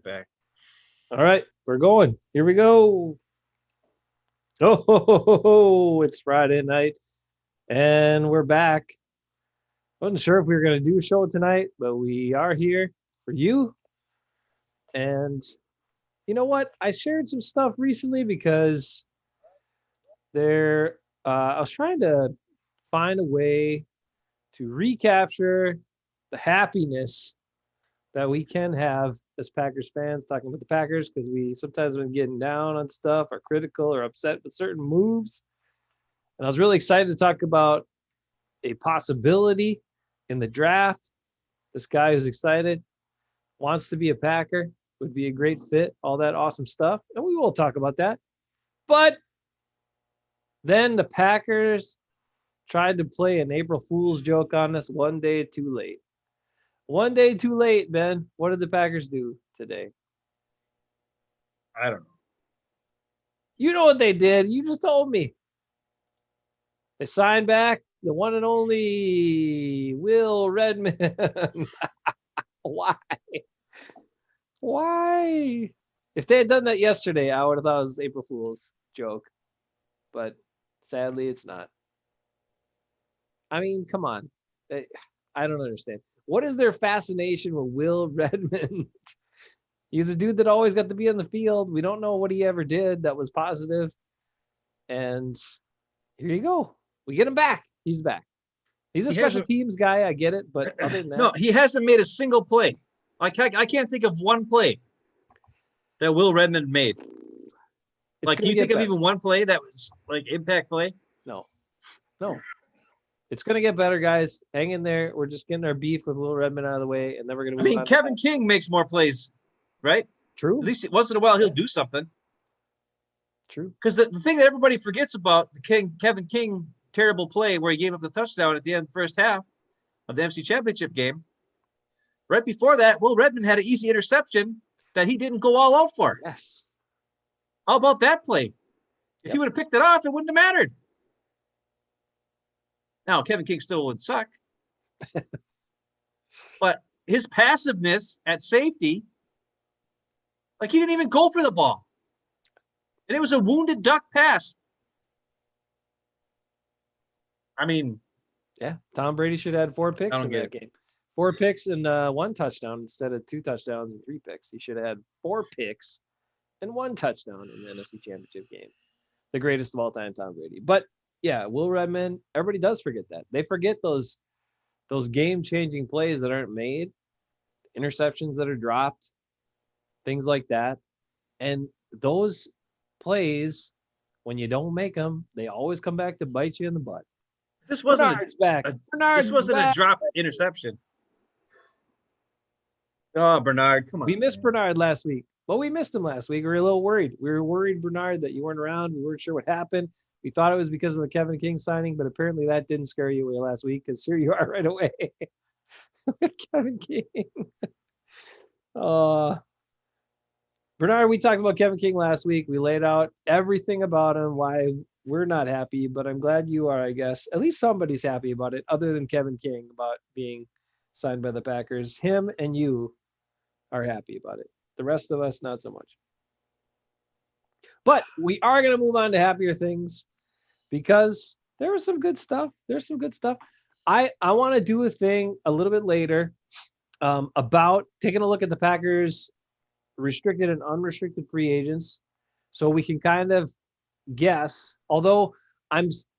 back. All right, we're going. Here we go. Oh, it's Friday night, and we're back. Wasn't sure if we were going to do a show tonight, but we are here for you. And you know what? I shared some stuff recently because I was trying to find a way to recapture the happiness that we can have as Packers fans talking about the Packers because we sometimes been getting down on stuff or critical or upset with certain moves. And I was really excited to talk about a possibility in the draft. This guy who's excited wants to be a Packer, would be a great fit, all that awesome stuff. And we will talk about that. But then the Packers tried to play an April Fool's joke on us one day too late. One day too late, Ben. What did the Packers do today? I don't know. You know what they did. You just told me. They signed back the one and only Will Redmond. Why? Why? If they had done that yesterday, I would have thought it was April Fool's joke. But sadly, it's not. I mean, come on. I don't understand. What is their fascination with Will Redmond? He's a dude that always got to be on the field. We don't know what he ever did that was positive. And here you go. We get him back. He's back. He's a special teams guy. I get it. But other than that. No, he hasn't made a single play. I can't think of one play that Will Redmond made. Like, do you think of even one play that was like impact play? No. It's going to get better, guys. Hang in there. We're just getting our beef with Will Redmond out of the way, and then we're going to move on. Kevin King makes more plays, right? True. At least once in a while he'll do something. True. Because the thing that everybody forgets about the Kevin King terrible play where he gave up the touchdown at the end of the first half of the NFC Championship game, right before that, Will Redmond had an easy interception that he didn't go all out for. Yes. How about that play? If he would have picked it off, it wouldn't have mattered. Now, Kevin King still would suck. But his passiveness at safety, like he didn't even go for the ball. And it was a wounded duck pass. I mean. Yeah, Tom Brady should have had 4 picks in that game. 4 picks and 1 touchdown instead of 2 touchdowns and 3 picks. He should have had 4 picks and 1 touchdown in the NFC Championship game. The greatest of all time, Tom Brady. But yeah, Will Redmond, everybody does forget that. They forget those game-changing plays that aren't made, interceptions that are dropped, things like that. And those plays, when you don't make them, they always come back to bite you in the butt. This wasn't Bernard's back. This wasn't a drop interception. Oh, Bernard, come on. We missed Bernard last week. Well, we missed him last week. We were a little worried. We were worried, Bernard, that you weren't around. We weren't sure what happened. We thought it was because of the Kevin King signing, but apparently that didn't scare you away last week because here you are right away with Kevin King. Bernard, we talked about Kevin King last week. We laid out everything about him, why we're not happy, but I'm glad you are, I guess. At least somebody's happy about it, other than Kevin King, about being signed by the Packers. Him and you are happy about it. The rest of us, not so much. But we are going to move on to happier things because there was some good stuff. There's some good stuff. I want to do a thing a little bit later about taking a look at the Packers restricted and unrestricted free agents so we can kind of guess, although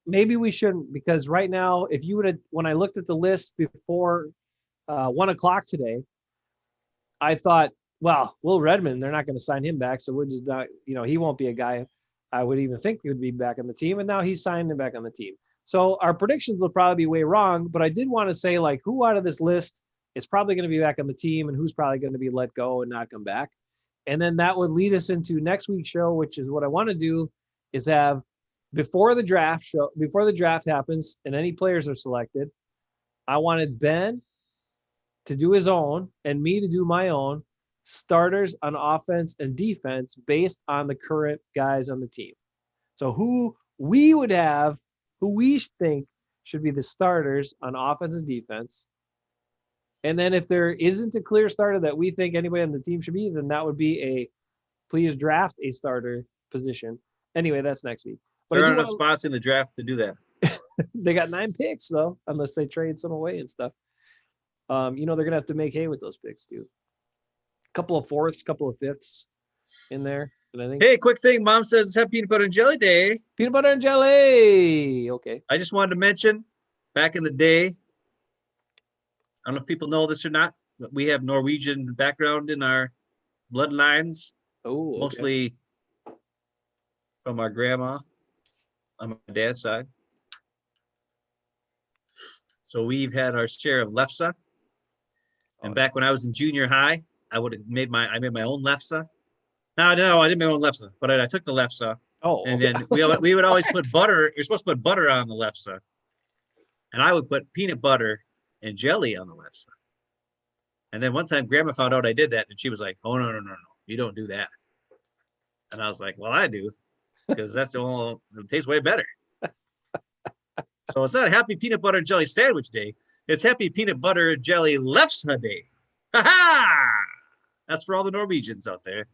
maybe we shouldn't, because right now, if you would have, when I looked at the list before 1:00 today, I thought, well, Will Redmond, they're not going to sign him back. So we're just not, he won't be a guy I would even think he would be back on the team. And now he's signed him back on the team. So our predictions will probably be way wrong, but I did want to say, like, who out of this list is probably going to be back on the team and who's probably going to be let go and not come back. And then that would lead us into next week's show, which is what I want to do is have before the draft happens and any players are selected. I wanted Ben to do his own and me to do my own starters on offense and defense based on the current guys on the team. So who we think should be the starters on offense and defense. And then if there isn't a clear starter that we think anybody on the team should be, then that would be a please draft a starter position. Anyway, that's next week. But There aren't enough spots in the draft to do that. They got 9 picks though, unless they trade some away and stuff. They're gonna have to make hay with those picks, too. Couple of fourths, couple of fifths in there. And I think Hey, quick thing. Mom says it's Happy Peanut Butter and Jelly Day. peanut butter and jelly. Okay. I just wanted to mention back in the day, I don't know if people know this or not, but we have Norwegian background in our bloodlines, Oh, okay. mostly from our grandma on my dad's side. So we've had our share of lefse. And back when I was in junior high, I made my own lefse. No, I didn't make my own lefse, but I took the lefse. Oh, And okay. then we would always put butter. You're supposed to put butter on the lefse. And I would put peanut butter and jelly on the lefse. And then one time Grandma found out I did that, and she was like, "Oh, no, you don't do that." And I was like, "Well, I do, because that's it tastes way better." So it's not Happy Peanut Butter and Jelly Sandwich Day. It's Happy Peanut Butter and Jelly Lefse Day. Ha ha! That's for all the Norwegians out there.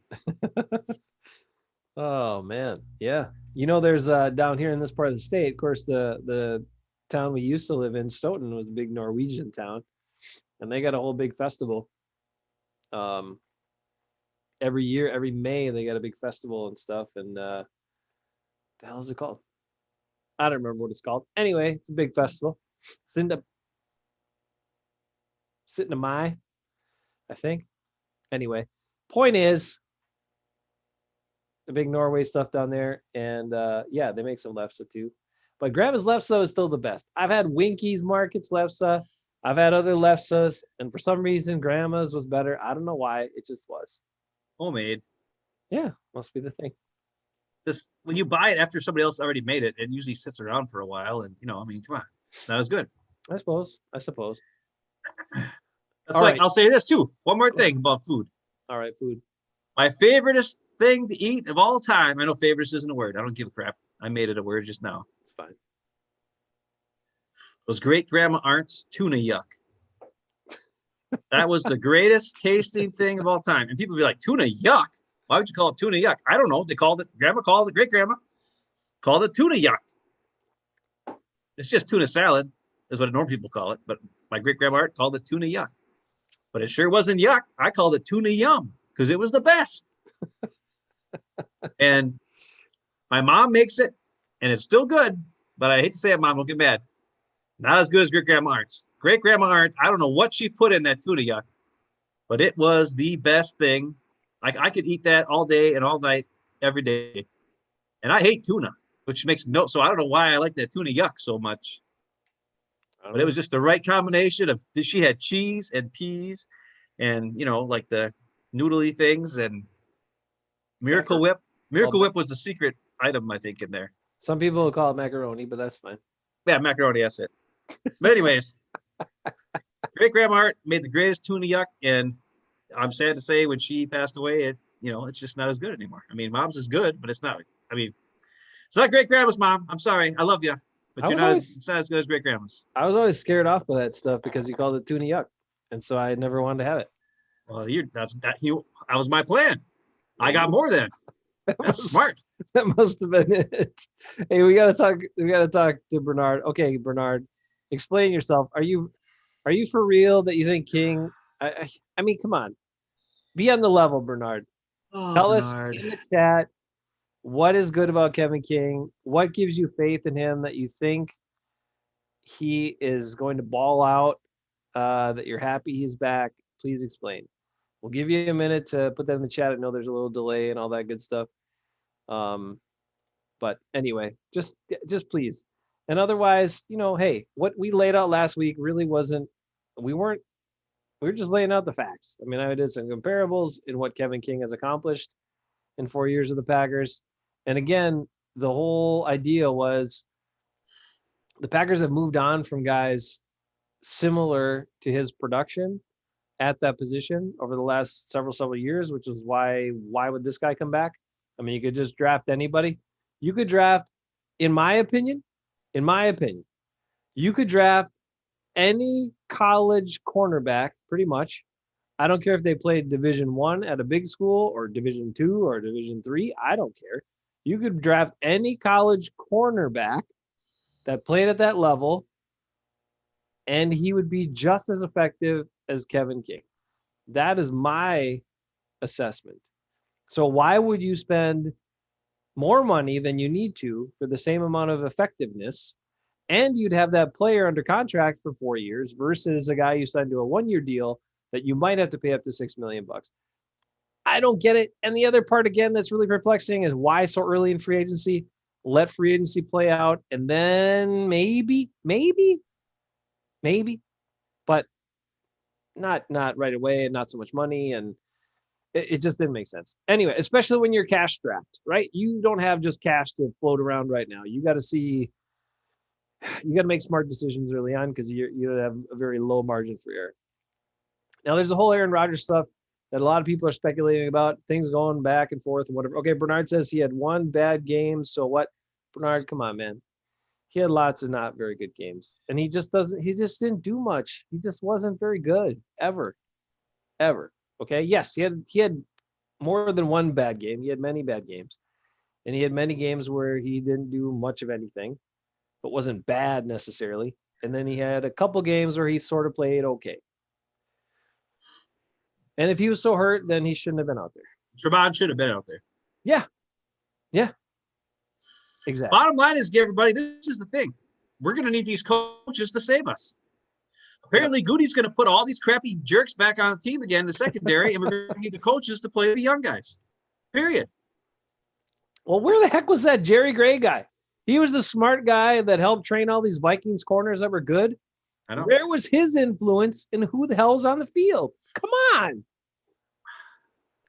Oh man, yeah. There's down here in this part of the state. Of course, the town we used to live in, Stoughton, was a big Norwegian town, and they got a whole big festival. Every year, every May, they got a big festival and stuff. And the hell is it called? I don't remember what it's called. Anyway, it's a big festival. Sinda Mai, I think. Anyway, point is, the big Norway stuff down there, and they make some lefse too. But Grandma's lefse is still the best. I've had Winky's Market's lefse. I've had other lefses, and for some reason, Grandma's was better. I don't know why. It just was. Homemade. Yeah, must be the thing. When you buy it after somebody else already made it, it usually sits around for a while, and come on, it's not as good. I suppose. That's All like right. I'll say this too. One more thing about food. All right, food. My favoriteest thing to eat of all time. I know favorite isn't a word. I don't give a crap. I made it a word just now. It's fine. Was Great Grandma Arndt's tuna yuck. That was the greatest tasting thing of all time. And people be like, tuna yuck? Why would you call it tuna yuck? I don't know. They called it, great grandma called it tuna yuck. It's just tuna salad, is what normal people call it. But my great grandma Art called it tuna yuck. But it sure wasn't yuck. I called it tuna yum because it was the best. And my mom makes it, and it's still good. But I hate to say it, Mom, don't get mad. Not as good as Great Grandma Arndt's. Great Grandma Arndt, I don't know what she put in that tuna yuck, but it was the best thing. I could eat that all day and all night, every day. And I hate tuna, which makes so I don't know why I like that tuna yuck so much. But it was just the right combination of, she had cheese and peas and, like the noodly things and Miracle Whip. Miracle Whip was the secret item, I think, in there. Some people will call it macaroni, but that's fine. Yeah, macaroni, that's it. But anyways, Great Grandma Art made the greatest tuna yuck, and I'm sad to say when she passed away, it's just not as good anymore. I mean, Mom's is good, but it's not. It's not Great Grandma's, Mom. I'm sorry, I love you, but it's not as good as Great Grandma's. I was always scared off of that stuff because you called it tuna yuck, and so I never wanted to have it. Well, that was my plan. I got more than. That's smart. That must have been it. Hey, we gotta talk to Bernard. Okay, Bernard, explain yourself. Are you for real that you think King? I mean, come on, be on the level, Bernard. Tell Bernard. Us in the chat what is good about Kevin King. What gives you faith in him that you think he is going to ball out? That you're happy he's back. Please explain. We'll give you a minute to put that in the chat. I know there's a little delay and all that good stuff. But anyway, just please. And otherwise, hey, what we laid out last week really wasn't, we were just laying out the facts. I mean, I did some comparables in what Kevin King has accomplished in 4 years of the Packers. And again, the whole idea was the Packers have moved on from guys similar to his production at that position over the last several years, which is why would this guy come back? I mean, you could just draft anybody. You could draft, in my opinion, you could draft any college cornerback, pretty much. I don't care if they played Division I at a big school or Division II or Division III. I don't care. You could draft any college cornerback that played at that level, and he would be just as effective as Kevin King. That is my assessment. So why would you spend more money than you need to for the same amount of effectiveness? And you'd have that player under contract for 4 years versus a guy you signed to a 1-year deal that you might have to pay up to $6 million. I don't get it. And the other part, again, that's really perplexing is why so early in free agency? Let free agency play out, and then maybe, but not right away, and not so much money, and it just didn't make sense. Anyway, especially when you're cash strapped, right? You don't have just cash to float around right now. You got to make smart decisions early on because you have a very low margin for error. Now, there's a whole Aaron Rodgers stuff that a lot of people are speculating about, things going back and forth and whatever. Okay, Bernard says he had one bad game. So what? Bernard, come on, man. He had lots of not very good games. And he just didn't do much. He just wasn't very good, ever. Okay, yes, he had more than one bad game. He had many bad games. And he had many games where he didn't do much of anything, but wasn't bad necessarily. And then he had a couple games where he sort of played okay. And if he was so hurt, then he shouldn't have been out there. Trevon should have been out there. Yeah. Exactly. Bottom line is, everybody, this is the thing. We're going to need these coaches to save us. Apparently, Goody's going to put all these crappy jerks back on the team again in the secondary, and we're going to need the coaches to play the young guys. Period. Well, where the heck was that Jerry Gray guy? He was the smart guy that helped train all these Vikings corners that were good. I know. Where was his influence and who the hell's on the field? Come on.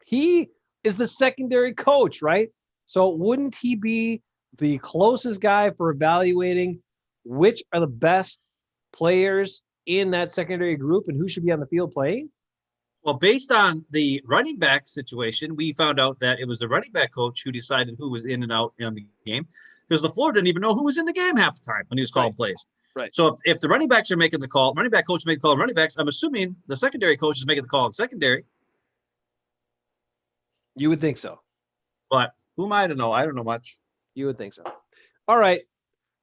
He is the secondary coach, right? So wouldn't he be the closest guy for evaluating which are the best players in that secondary group and who should be on the field playing? Well, based on the running back situation, we found out that it was the running back coach who decided who was in and out in the game, because LaFleur didn't even know who was in the game half the time when he was calling plays. Right. So if the running backs are making the call, running back coach making the call on running backs, I'm assuming the secondary coach is making the call on secondary. You would think so. But who am I to know? I don't know much. You would think so. All right.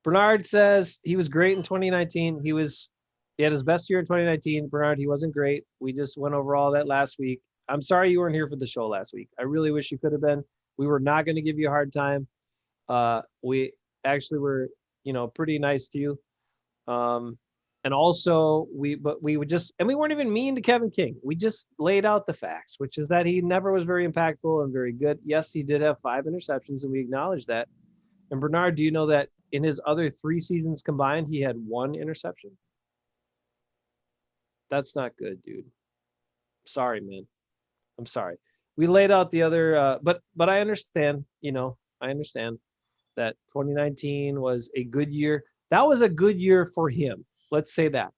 Bernard says he was great in 2019. He had his best year in 2019. Bernard, he wasn't great. We just went over all that last week. I'm sorry you weren't here for the show last week. I really wish you could have been. We were not going to give you a hard time. We actually were, pretty nice to you. And also we weren't even mean to Kevin King. We just laid out the facts, which is that he never was very impactful and very good. Yes, he did have 5 interceptions, and we acknowledge that. And Bernard, do you know that in his other 3 seasons combined, he had 1 interception? That's not good, dude. Sorry, man. I'm sorry. We laid out the other, but I understand, I understand that 2019 was a good year. That was a good year for him. Let's say that.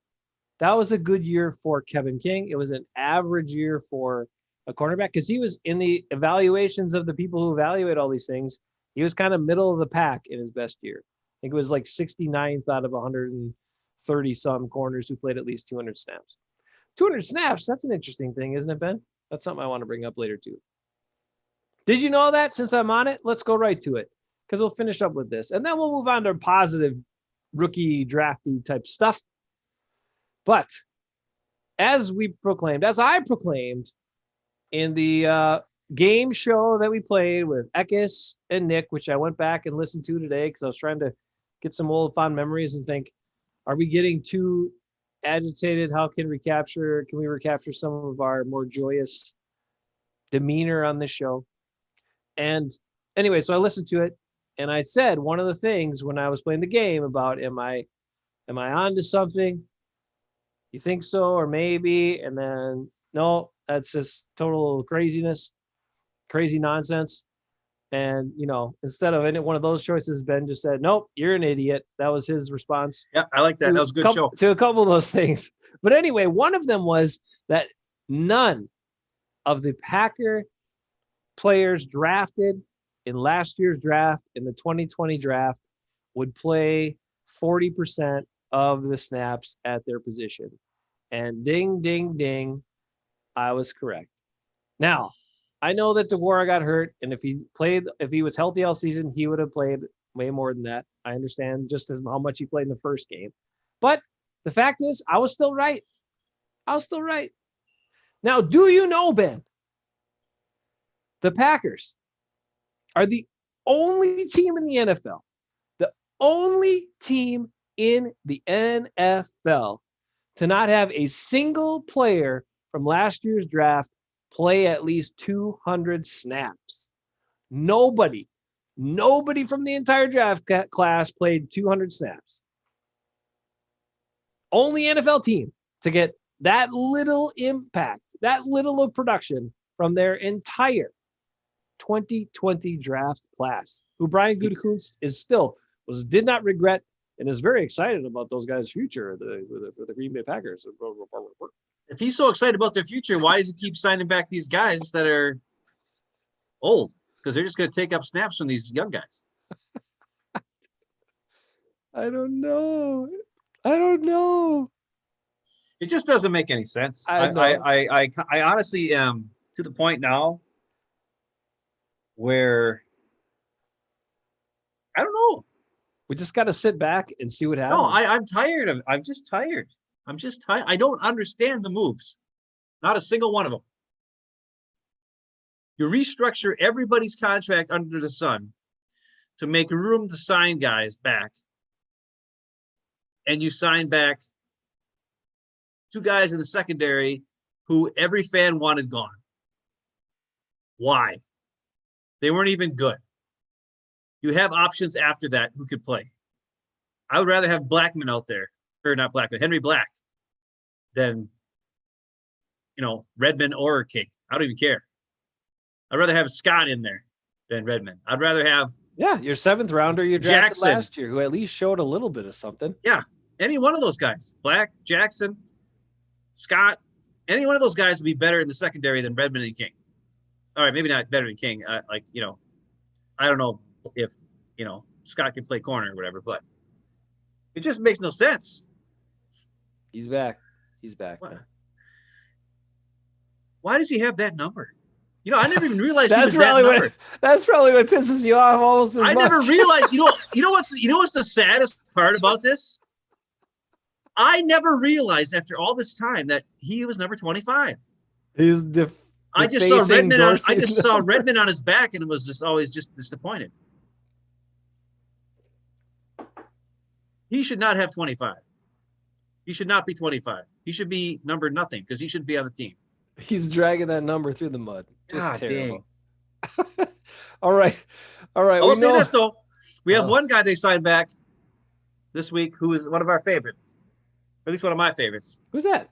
That was a good year for Kevin King. It was an average year for a cornerback because he was in the evaluations of the people who evaluate all these things. He was kind of middle of the pack in his best year. I think it was like 69th out of 130 some corners who played at least 200 snaps. 200 snaps, that's an interesting thing, isn't it, Ben? That's something I want to bring up later too. Did you know that? Since I'm on it, let's go right to it because we'll finish up with this. And then we'll move on to positive rookie drafty type stuff. But as I proclaimed in the game show that we played with Ekis and Nick, which I went back and listened to today because I was trying to get some old fond memories and think, are we getting too agitated? Can we recapture some of our more joyous demeanor on this show? And anyway, so I listened to it and I said one of the things when I was playing the game about am I on to something? You think so, or maybe, and then no, that's just total craziness, crazy nonsense. And, instead of any one of those choices, Ben just said, nope, you're an idiot. That was his response. Yeah, I like that. That was a good show. To a couple of those things. But anyway, one of them was that none of the Packer players drafted in last year's draft, in the 2020 draft, would play 40% of the snaps at their position. And ding, ding, ding, I was correct. Now, I know that Deguara got hurt, and if he was healthy all season, he would have played way more than that. I understand just as how much he played in the first game. But the fact is, I was still right. Now, do you know, Ben, the Packers are the only team in the NFL, the only team in the NFL to not have a single player from last year's draft play at least 200 snaps. Nobody from the entire draft class played 200 snaps. Only NFL team to get that little impact, that little of production from their entire 2020 draft class, who Brian Gutekunst did not regret and is very excited about those guys' future for the Green Bay Packers. If he's so excited about their future, why does he keep signing back these guys that are old? Because they're just going to take up snaps from these young guys. I don't know. It just doesn't make any sense. I honestly am to the point now where I don't know. We just got to sit back and see what happens. No, I'm tired of. I'm just tired. I don't understand the moves. Not a single one of them. You restructure everybody's contract under the sun to make room to sign guys back. And you sign back two guys in the secondary who every fan wanted gone. Why? They weren't even good. You have options after that who could play. I would rather have Blackman out there, or not Blackman, Henry Black, than, Redmond or King. I don't even care. I'd rather have Scott in there than Redmond. I'd rather have your 7th rounder you drafted Jackson last year, who at least showed a little bit of something. Yeah, any one of those guys, Black, Jackson, Scott, any one of those guys would be better in the secondary than Redmond and King. All right, maybe not better than King. I don't know if, Scott can play corner or whatever, but it just makes no sense. He's back. Why does he have that number? I never even realized that's probably what pisses you off almost as much. I never realized. What's the saddest part about this? I never realized after all this time that he was number 25. I just saw Redmond on his back and was just always just disappointed. He should not have 25. He should not be 25. He should be number nothing because he shouldn't be on the team. He's dragging that number through the mud. Just God terrible. All right. I'll say this though. We have one guy they signed back this week who is one of our favorites. Or at least one of my favorites. Who's that?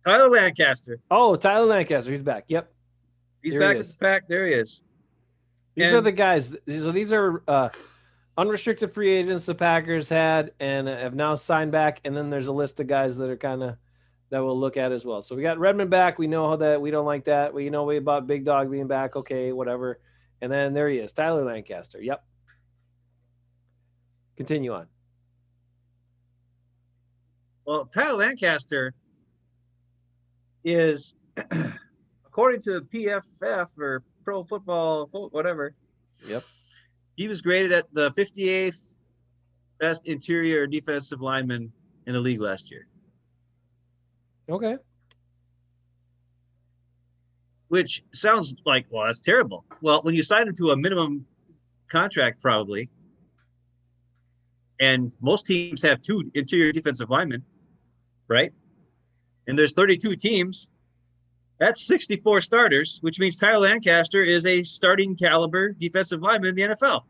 Tyler Lancaster. Oh, Tyler Lancaster. He's back. Yep. He's back in the pack. There he is. These are the guys. So these are unrestricted free agents the Packers had and have now signed back. And then there's a list of guys that are that we'll look at as well. So we got Redmond back. We know that we don't like that. We know about Big Dog being back. Okay, whatever. And then there he is, Tyler Lancaster. Yep. Continue on. Well, Tyler Lancaster is, according to PFF or Pro Football, whatever. Yep. He was graded at the 58th best interior defensive lineman in the league last year. Okay. Which sounds like, well, that's terrible. Well, when you sign him to a minimum contract, probably, and most teams have 2 interior defensive linemen, right? And there's 32 teams. That's 64 starters, which means Tyler Lancaster is a starting caliber defensive lineman in the NFL.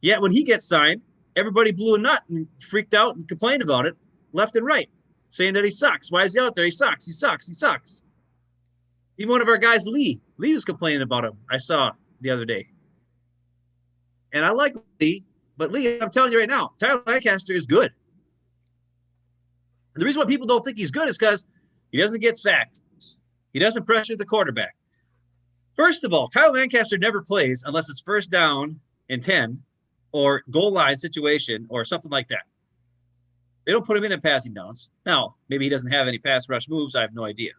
Yet when he gets signed, everybody blew a nut and freaked out and complained about it left and right, saying that he sucks. Why is he out there? He sucks. Even one of our guys, Lee was complaining about him. I saw the other day. And I like Lee, but Lee, I'm telling you right now, Tyler Lancaster is good. And the reason why people don't think he's good is because he doesn't get sacked. He doesn't pressure the quarterback. First of all, Tyler Lancaster never plays unless it's first down and 10 or goal line situation or something like that. They don't put him in passing downs. Now, maybe he doesn't have any pass rush moves. I have no idea.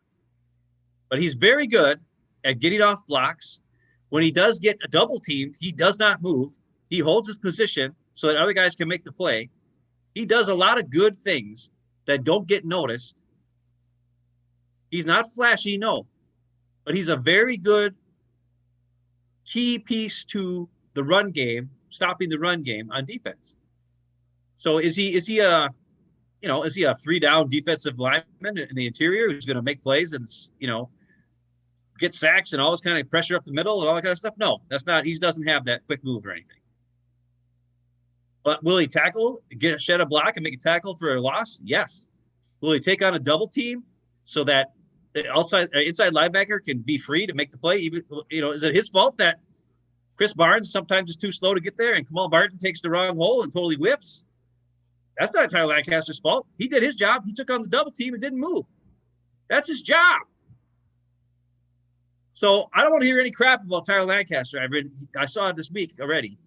But he's very good at getting off blocks. When he does get a double teamed, he does not move. He holds his position so that other guys can make the play. He does a lot of good things that don't get noticed. He's not flashy, no, but he's a very good key piece to the run game, stopping the run game on defense. So is he a 3-down defensive lineman in the interior who's going to make plays and, get sacks and all this kind of pressure up the middle and all that kind of stuff? No, that's not. He doesn't have that quick move or anything. But will he tackle, shed a block and make a tackle for a loss? Yes. Will he take on a double team so that the inside linebacker can be free to make the play? Even, is it his fault that Chris Barnes sometimes is too slow to get there and Kamal Barton takes the wrong hole and totally whiffs? That's not Tyler Lancaster's fault. He did his job. He took on the double team and didn't move. That's his job. So I don't want to hear any crap about Tyler Lancaster. I saw it this week already.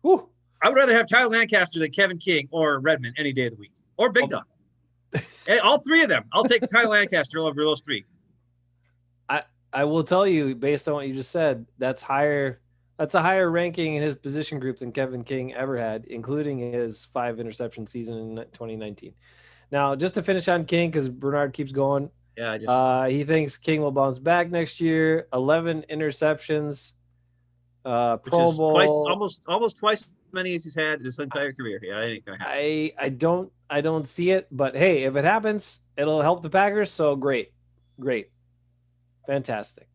Whew. I would rather have Tyler Lancaster than Kevin King or Redmond any day of the week, or Big Dog. All three of them. I'll take Tyler Lancaster over those three. I will tell you, based on what you just said, that's higher. That's a higher ranking in his position group than Kevin King ever had, including his 5 interception season in 2019. Now, just to finish on King, because Bernard keeps going. Yeah, he thinks King will bounce back next year. 11 interceptions. Pro Bowl, almost twice as many as he's had his entire career. Yeah, that ain't gonna happen. I don't see it, but hey, if it happens, it'll help the Packers. So great, fantastic.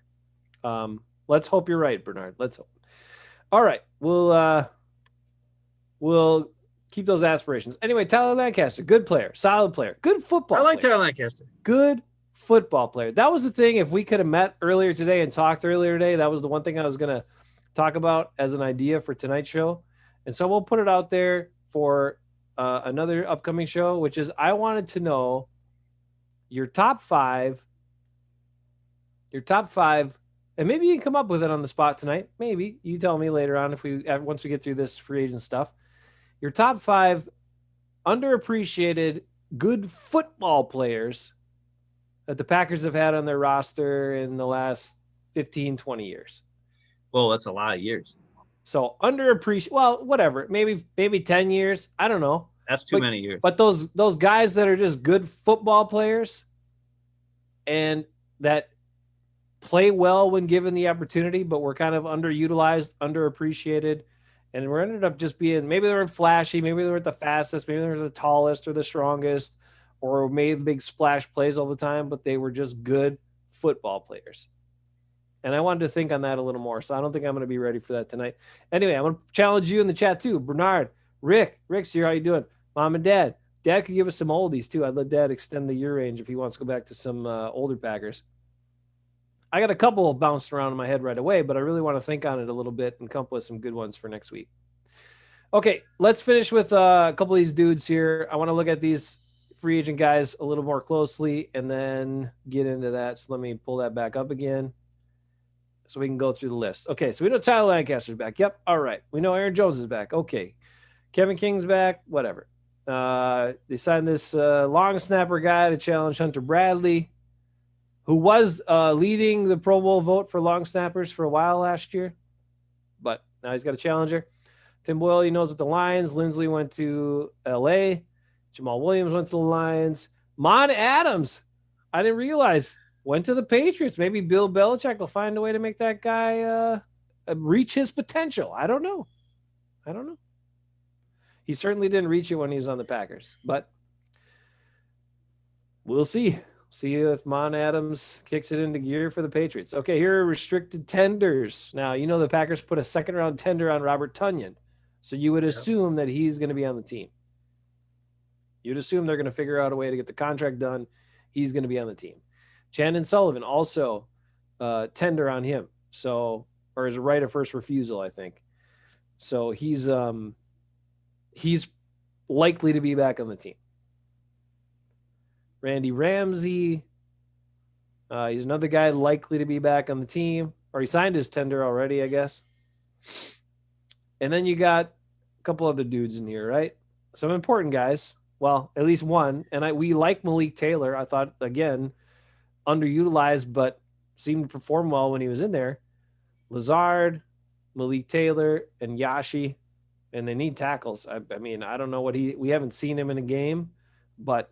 Let's hope you're right, Bernard. Let's hope. All right, we'll keep those aspirations. Anyway, Tyler Lancaster, good player, solid player, good football. I like player. Tyler Lancaster. Good football player. That was the thing. If we could have met earlier today and talked earlier today, that was the one thing I was gonna talk about as an idea for tonight's show. And so we'll put it out there for another upcoming show, which is I wanted to know your top five, and maybe you can come up with it on the spot tonight. Maybe you tell me later on once we get through this free agent stuff, your top 5 underappreciated good football players that the Packers have had on their roster in the last 15, 20 years. Well, that's a lot of years. So underappreciated. Well, whatever. Maybe 10 years. I don't know. That's too many years. But those guys that are just good football players and that play well when given the opportunity, but were kind of underutilized, underappreciated, and we ended up just being, maybe they weren't flashy, maybe they weren't the fastest, maybe they were the tallest or the strongest, or made big splash plays all the time, but they were just good football players. And I wanted to think on that a little more, so I don't think I'm going to be ready for that tonight. Anyway, I'm going to challenge you in the chat too. Bernard, Rick's here. How you doing? Mom and Dad. Dad could give us some oldies too. I'd let Dad extend the year range if he wants to go back to some older Packers. I got a couple bounced around in my head right away, but I really want to think on it a little bit and come up with some good ones for next week. Okay, let's finish with a couple of these dudes here. I want to look at these free agent guys a little more closely and then get into that. So let me pull that back up again so we can go through the list. Okay, so we know Tyler Lancaster's back. Yep, all right. We know Aaron Jones is back. Okay, Kevin King's back. Whatever. They signed this long snapper guy to challenge Hunter Bradley, who was leading the Pro Bowl vote for long snappers for a while last year, but now he's got a challenger. Tim Boyle, he knows with the Lions. Lindsley went to L.A. Jamal Williams went to the Lions. Mon Adams, I didn't realize, went to the Patriots. Maybe Bill Belichick will find a way to make that guy reach his potential. I don't know. He certainly didn't reach it when he was on the Packers, but we'll see. See if Mon Adams kicks it into gear for the Patriots. Okay, here are restricted tenders. Now, you know the Packers put a second-round tender on Robert Tonyan, so you would assume that he's going to be on the team. You'd assume they're going to figure out a way to get the contract done. He's going to be on the team. Chandon Sullivan also tender on him, so or his right of first refusal, I think. So he's likely to be back on the team. Randy Ramsey, he's another guy likely to be back on the team, or he signed his tender already, I guess. And then you got a couple other dudes in here, right? some important guys. Well, at least one. And we like Malik Taylor. I thought, again, underutilized, but seemed to perform well when he was in there. Lazard, Malik Taylor, and Yashi. And they need tackles. I mean, I don't know we haven't seen him in a game, but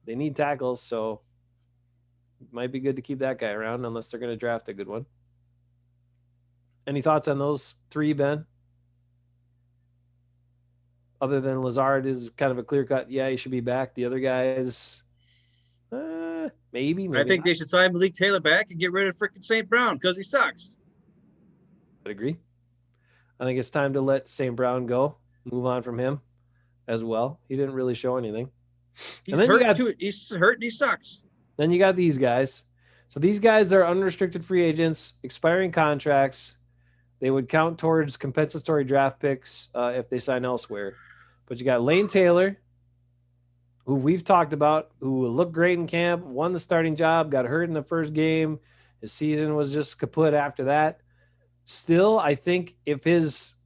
they need tackles. So it might be good to keep that guy around unless they're going to draft a good one. Any thoughts on those three, Ben? Other than Lazard is kind of a clear cut, yeah, he should be back. The other guys, maybe. I think not. they should sign Malik Taylor back and get rid of freaking St. Brown because he sucks. I'd agree. I think it's time to let St. Brown go, move on from him as well. He didn't really show anything. He's hurt too. He's hurt and he sucks. Then you got these guys. So these guys are unrestricted free agents, expiring contracts. They would count towards compensatory draft picks if they sign elsewhere. But you got Layne Taylor, who we've talked about, who looked great in camp, won the starting job, got hurt in the first game. His season was just kaput after that. Still, I think if his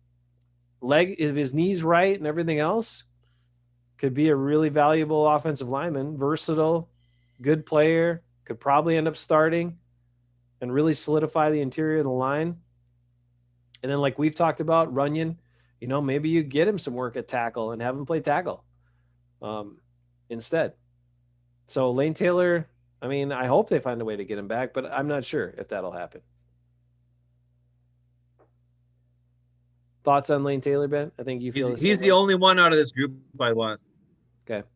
knee's right and everything else, could be a really valuable offensive lineman, versatile, good player, could probably end up starting and really solidify the interior of the line. And then, like we've talked about, Runyon, maybe you get him some work at tackle and have him play tackle instead. So Layne Taylor, I mean, I hope they find a way to get him back, but I'm not sure if that'll happen. Thoughts on Layne Taylor, Ben? I think you feel he's the only one out of this group I want. Okay.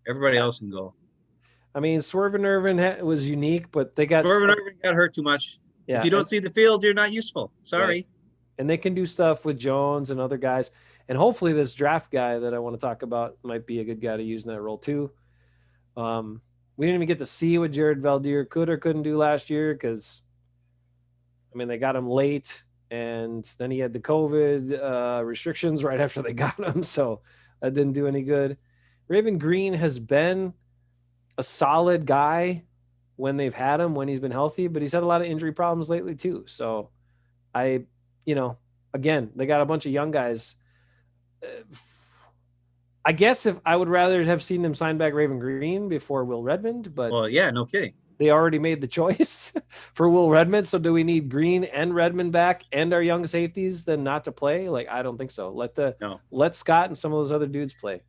Everybody else can go. I mean, Swerve and Irvin was unique, but they got Swerve and Irvin got hurt too much. Yeah, if you don't see the field, you're not useful. Sorry. Right. And they can do stuff with Jones and other guys. And hopefully this draft guy that I want to talk about might be a good guy to use in that role too. We didn't even get to see what Jared Valdeira could or couldn't do last year because, they got him late. And then he had the COVID restrictions right after they got him. So that didn't do any good. Raven Green has been a solid guy when they've had him, when he's been healthy, but he's had a lot of injury problems lately too. So again, they got a bunch of young guys. I guess if I would rather have seen them sign back Raven Green before Will Redmond, but well, yeah, no kidding. They already made the choice for Will Redmond. So do we need Green and Redmond back and our young safeties then not to play? I don't think so. Let Scott and some of those other dudes play.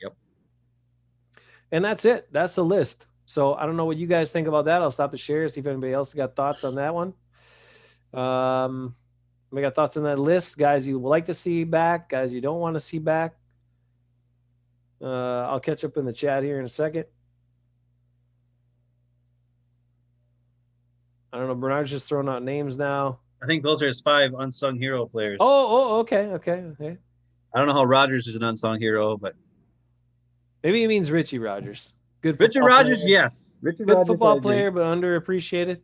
Yep. And that's it. That's the list. So I don't know what you guys think about that. I'll stop the share, see if anybody else got thoughts on that one. We got thoughts on that list, guys you would like to see back, guys you don't want to see back. I'll catch up in the chat here in a second. I don't know. Bernard's just throwing out names now. I think those are his 5 unsung hero players. Okay. I don't know how Rodgers is an unsung hero, but maybe he means Richie Rodgers. Good Richard Rodgers, yeah. Good football player, but underappreciated.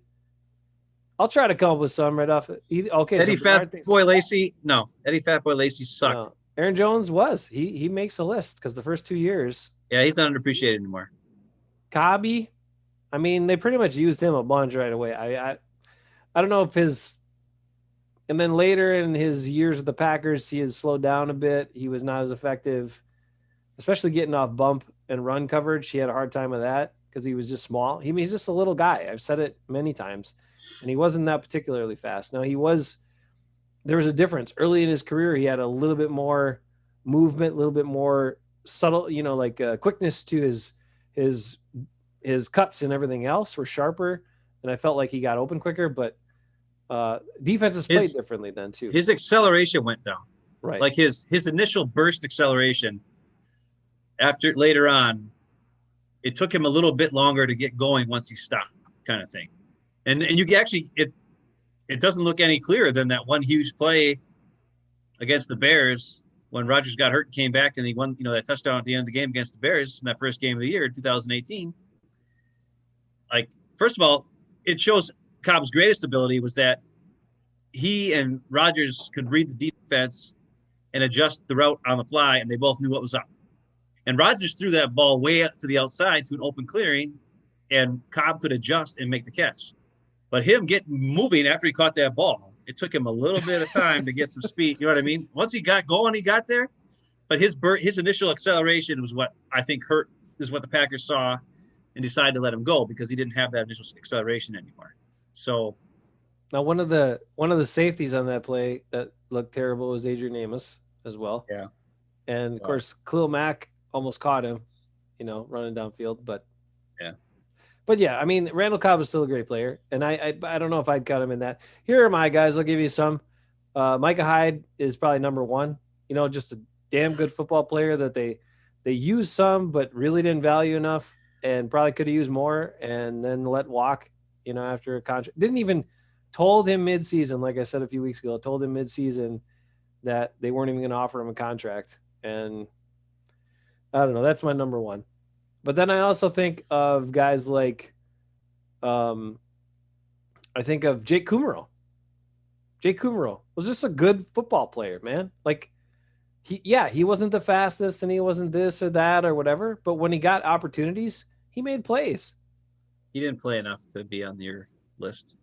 I'll try to come up with some right off. Okay, Eddie Fatboy Lacy. No, Eddie Fatboy Lacy sucked. No. Aaron Jones was. He makes the list because the first 2 years. Yeah, he's not underappreciated anymore. Cobby. They pretty much used him a bunch right away. I don't know if and then later in his years with the Packers, he has slowed down a bit. He was not as effective, especially getting off bump and run coverage. He had a hard time with that because he was just small. He's just a little guy. I've said it many times, and he wasn't that particularly fast. Now there was a difference. Early in his career, he had a little bit more movement, a little bit more subtle, quickness to his cuts and everything else were sharper, and I felt like he got open quicker, but defenses played differently then too. His acceleration went down. Right. Like his initial burst acceleration later on, it took him a little bit longer to get going once he stopped, kind of thing. And you can actually, it doesn't look any clearer than that one huge play against the Bears when Rodgers got hurt and came back and he won, that touchdown at the end of the game against the Bears in that first game of the year, 2018. Like, first of all, it shows Cobb's greatest ability was that he and Rodgers could read the defense and adjust the route on the fly, and they both knew what was up. And Rodgers threw that ball way up to the outside to an open clearing, and Cobb could adjust and make the catch. But him getting moving after he caught that ball It took him a little bit of time to get some speed. You know what I mean? Once he got going, he got there. But his initial acceleration was what I think hurt. Is what the Packers saw and decided to let him go because he didn't have that initial acceleration anymore. So now one of the safeties on that play that looked terrible was Adrian Amos as well. Yeah. And of course, Khalil Mack almost caught him, running downfield. But yeah, I mean, Randall Cobb is still a great player, and I don't know if I'd cut him in that. Here are my guys. I'll give you some. Micah Hyde is probably number one. Just a damn good football player that they used some, but really didn't value enough, and probably could have used more, and then let walk. After a contract, didn't even told him midseason, like I said a few weeks ago, told him midseason that they weren't even going to offer him a contract, and I don't know. That's my number one. But then I also think of guys like, I think of Jake Kummerow. Jake Kummerow was just a good football player, man. Like, he wasn't the fastest and he wasn't this or that or whatever. But when he got opportunities, he made plays. He didn't play enough to be on your list.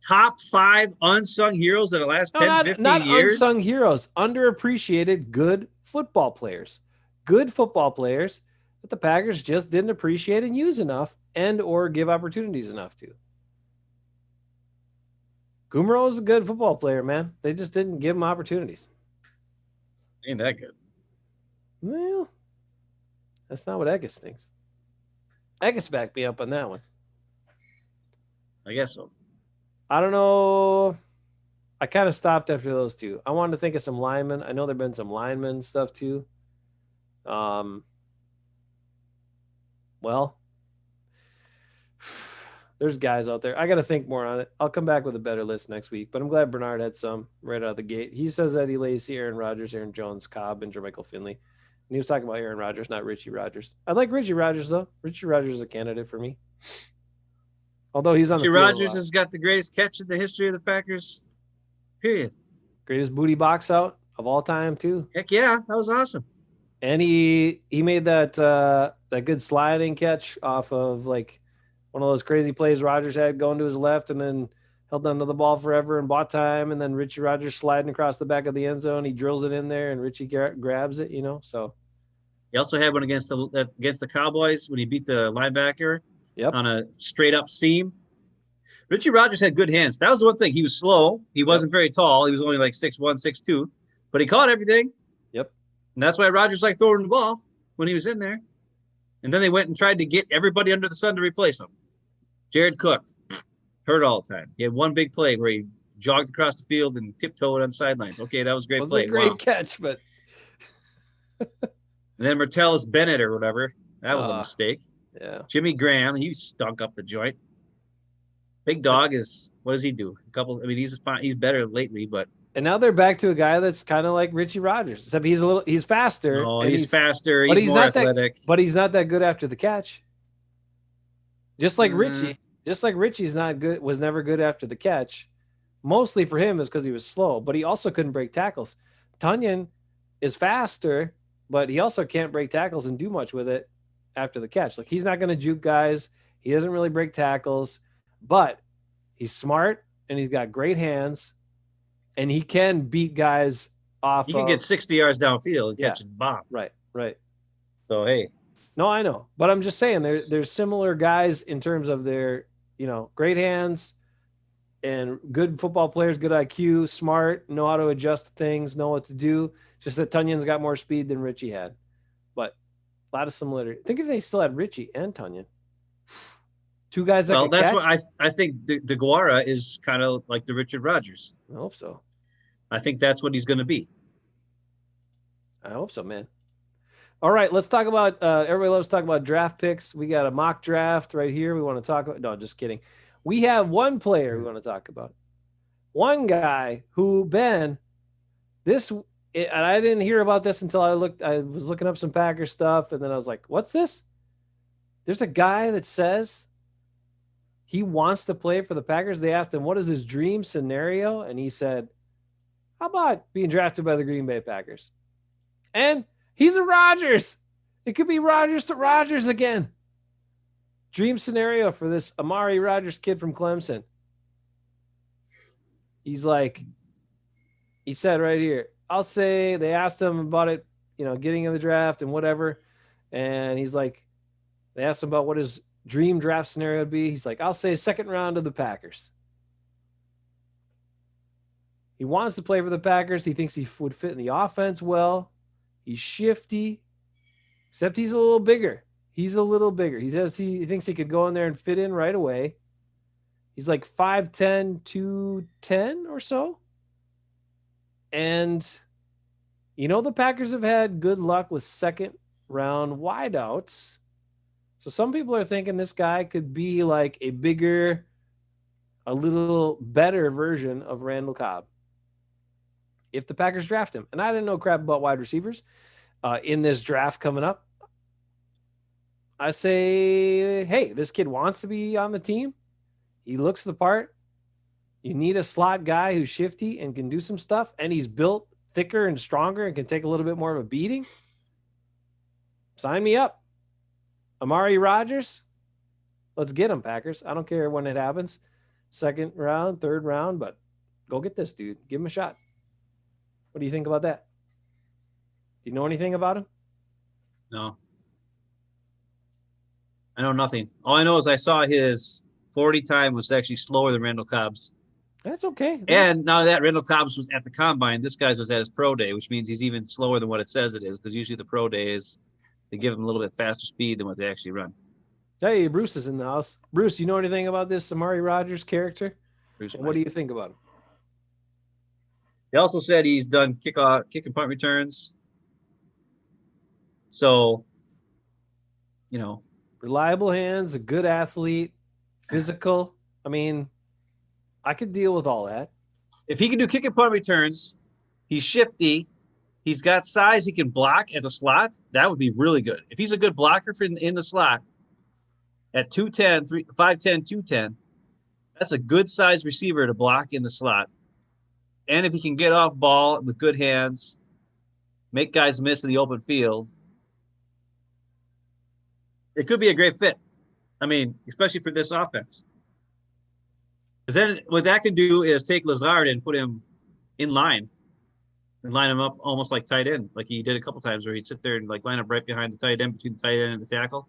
Top 5 unsung heroes of the last 10, 15 not years? Unsung heroes. Underappreciated good football players. Good football players that the Packers just didn't appreciate and use enough and or give opportunities enough to. Kummerow is a good football player, man. They just didn't give him opportunities. Ain't that good. Well, that's not what Eggis thinks. Eggis backed me up on that one. I guess so. I don't know. I kind of stopped after those two. I wanted to think of some linemen. I know there have been some linemen stuff too. Well, there's guys out there. I got to think more on it. I'll come back with a better list next week, but I'm glad Bernard had some right out of the gate. He says that he lays Aaron Rodgers, Aaron Jones, Cobb, and Jermichael Finley. And he was talking about Aaron Rodgers, not Richie Rodgers. I like Richie Rodgers, though. Richie Rodgers is a candidate for me. Although he's on Richie the field Rodgers has got the greatest catch in the history of the Packers, period. Greatest booty box out of all time, too. Heck yeah, that was awesome. And he made that good sliding catch off of like one of those crazy plays Rodgers had going to his left and then held onto the ball forever and bought time. And then Richie Rodgers sliding across the back of the end zone. He drills it in there and Richie grabs it, so. He also had one against the Cowboys when he beat the linebacker on a straight up seam. Richie Rodgers had good hands. That was the one thing. He was slow. He wasn't very tall. He was only like 6'1", 6'2", but he caught everything. Yep. And that's why Rodgers liked throwing the ball when he was in there. And then they went and tried to get everybody under the sun to replace him. Jared Cook, hurt all the time. He had one big play where he jogged across the field and tiptoed on the sidelines. Okay, that was a great play. It was a great catch, but. And then Martellus Bennett or whatever. That was a mistake. Yeah. Jimmy Graham, he stunk up the joint. Big Dog what does he do? He's fine. He's better lately, but. And now they're back to a guy that's kind of like Richie Rodgers, except he's faster. No, he's faster. He's more athletic. But he's not that good after the catch. Just like Richie. Just like Richie's not good, was never good after the catch. Mostly for him is because he was slow, but he also couldn't break tackles. Tunyon is faster, but he also can't break tackles and do much with it after the catch. Like, he's not going to juke guys. He doesn't really break tackles, but he's smart and he's got great hands. And he can beat guys off. He can get 60 yards downfield and catch a bomb. Right. So, hey. No, I know. But I'm just saying there's similar guys in terms of their, great hands and good football players, good IQ, smart, know how to adjust things, know what to do. Just that Tunyon's got more speed than Richie had. But a lot of similarity. Think if they still had Richie and Tunyon. Two guys that Well, that's catch. what I think DeGuara is kind of like the Richard Rodgers. I hope so. I think that's what he's going to be. I hope so, man. All right, let's talk about everybody loves talking about draft picks. We got a mock draft right here. We want to talk about. No, just kidding. We have one player we want to talk about. One guy who, Ben, and I didn't hear about this until I was looking up some Packers stuff, and then I was like, what's this? There's a guy that says he wants to play for the Packers. They asked him, what is his dream scenario? And he said, how about being drafted by the Green Bay Packers? And he's a Rodgers. It could be Rodgers to Rodgers again. Dream scenario for this Amari Rodgers kid from Clemson. He's like, he said right here, I'll say they asked him about it, getting in the draft and whatever. And he's like, they asked him about what his dream draft scenario would be. He's like, I'll say second round of the Packers. He wants to play for the Packers. He thinks he would fit in the offense well. He's shifty, except he's a little bigger. He says he thinks he could go in there and fit in right away. He's like 5'10", 210 or so. And, the Packers have had good luck with second round wideouts. So some people are thinking this guy could be like a little better version of Randall Cobb if the Packers draft him. And I didn't know crap about wide receivers in this draft coming up. I say, hey, this kid wants to be on the team. He looks the part. You need a slot guy who's shifty and can do some stuff, and he's built thicker and stronger and can take a little bit more of a beating. Sign me up. Amari Rodgers, let's get him, Packers. I don't care when it happens. Second round, third round, but go get this dude. Give him a shot. What do you think about that? Do you know anything about him? No. I know nothing. All I know is I saw his 40 time was actually slower than Randall Cobb's. That's okay. And now that Randall Cobb's was at the combine, this guy's was at his pro day, which means he's even slower than what it says it is, because usually the pro day is they give him a little bit faster speed than what they actually run. Hey, Bruce is in the house. Bruce, you know anything about this Amari Rodgers character? What do you think about him? He also said he's done kick and punt returns. So, reliable hands, a good athlete, physical. I mean, I could deal with all that. If he can do kick and punt returns, he's shifty. He's got size. He can block at the slot. That would be really good. If he's a good blocker in the slot at 5'10", 210, that's a good size receiver to block in the slot. And if he can get off ball with good hands, make guys miss in the open field, it could be a great fit. I mean, especially for this offense. Because then what that can do is take Lazard and put him in line and line him up almost like tight end, like he did a couple times where he'd sit there and like line up right behind the tight end, between the tight end and the tackle,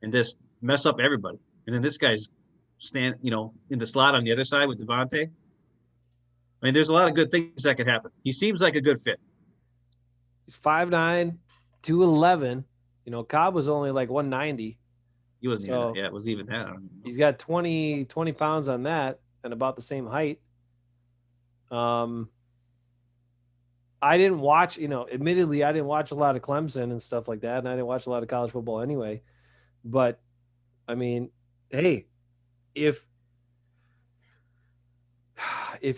and just mess up everybody. And then this guy's in the slot on the other side with Devontae. I mean, there's a lot of good things that could happen. He seems like a good fit. He's 5'9", 211. Cobb was only like 190. He wasn't even that. Yeah, it was even that. He's got 20 pounds on that and about the same height. I didn't watch, admittedly, I didn't watch a lot of Clemson and stuff like that, and I didn't watch a lot of college football anyway. But, I mean, hey, if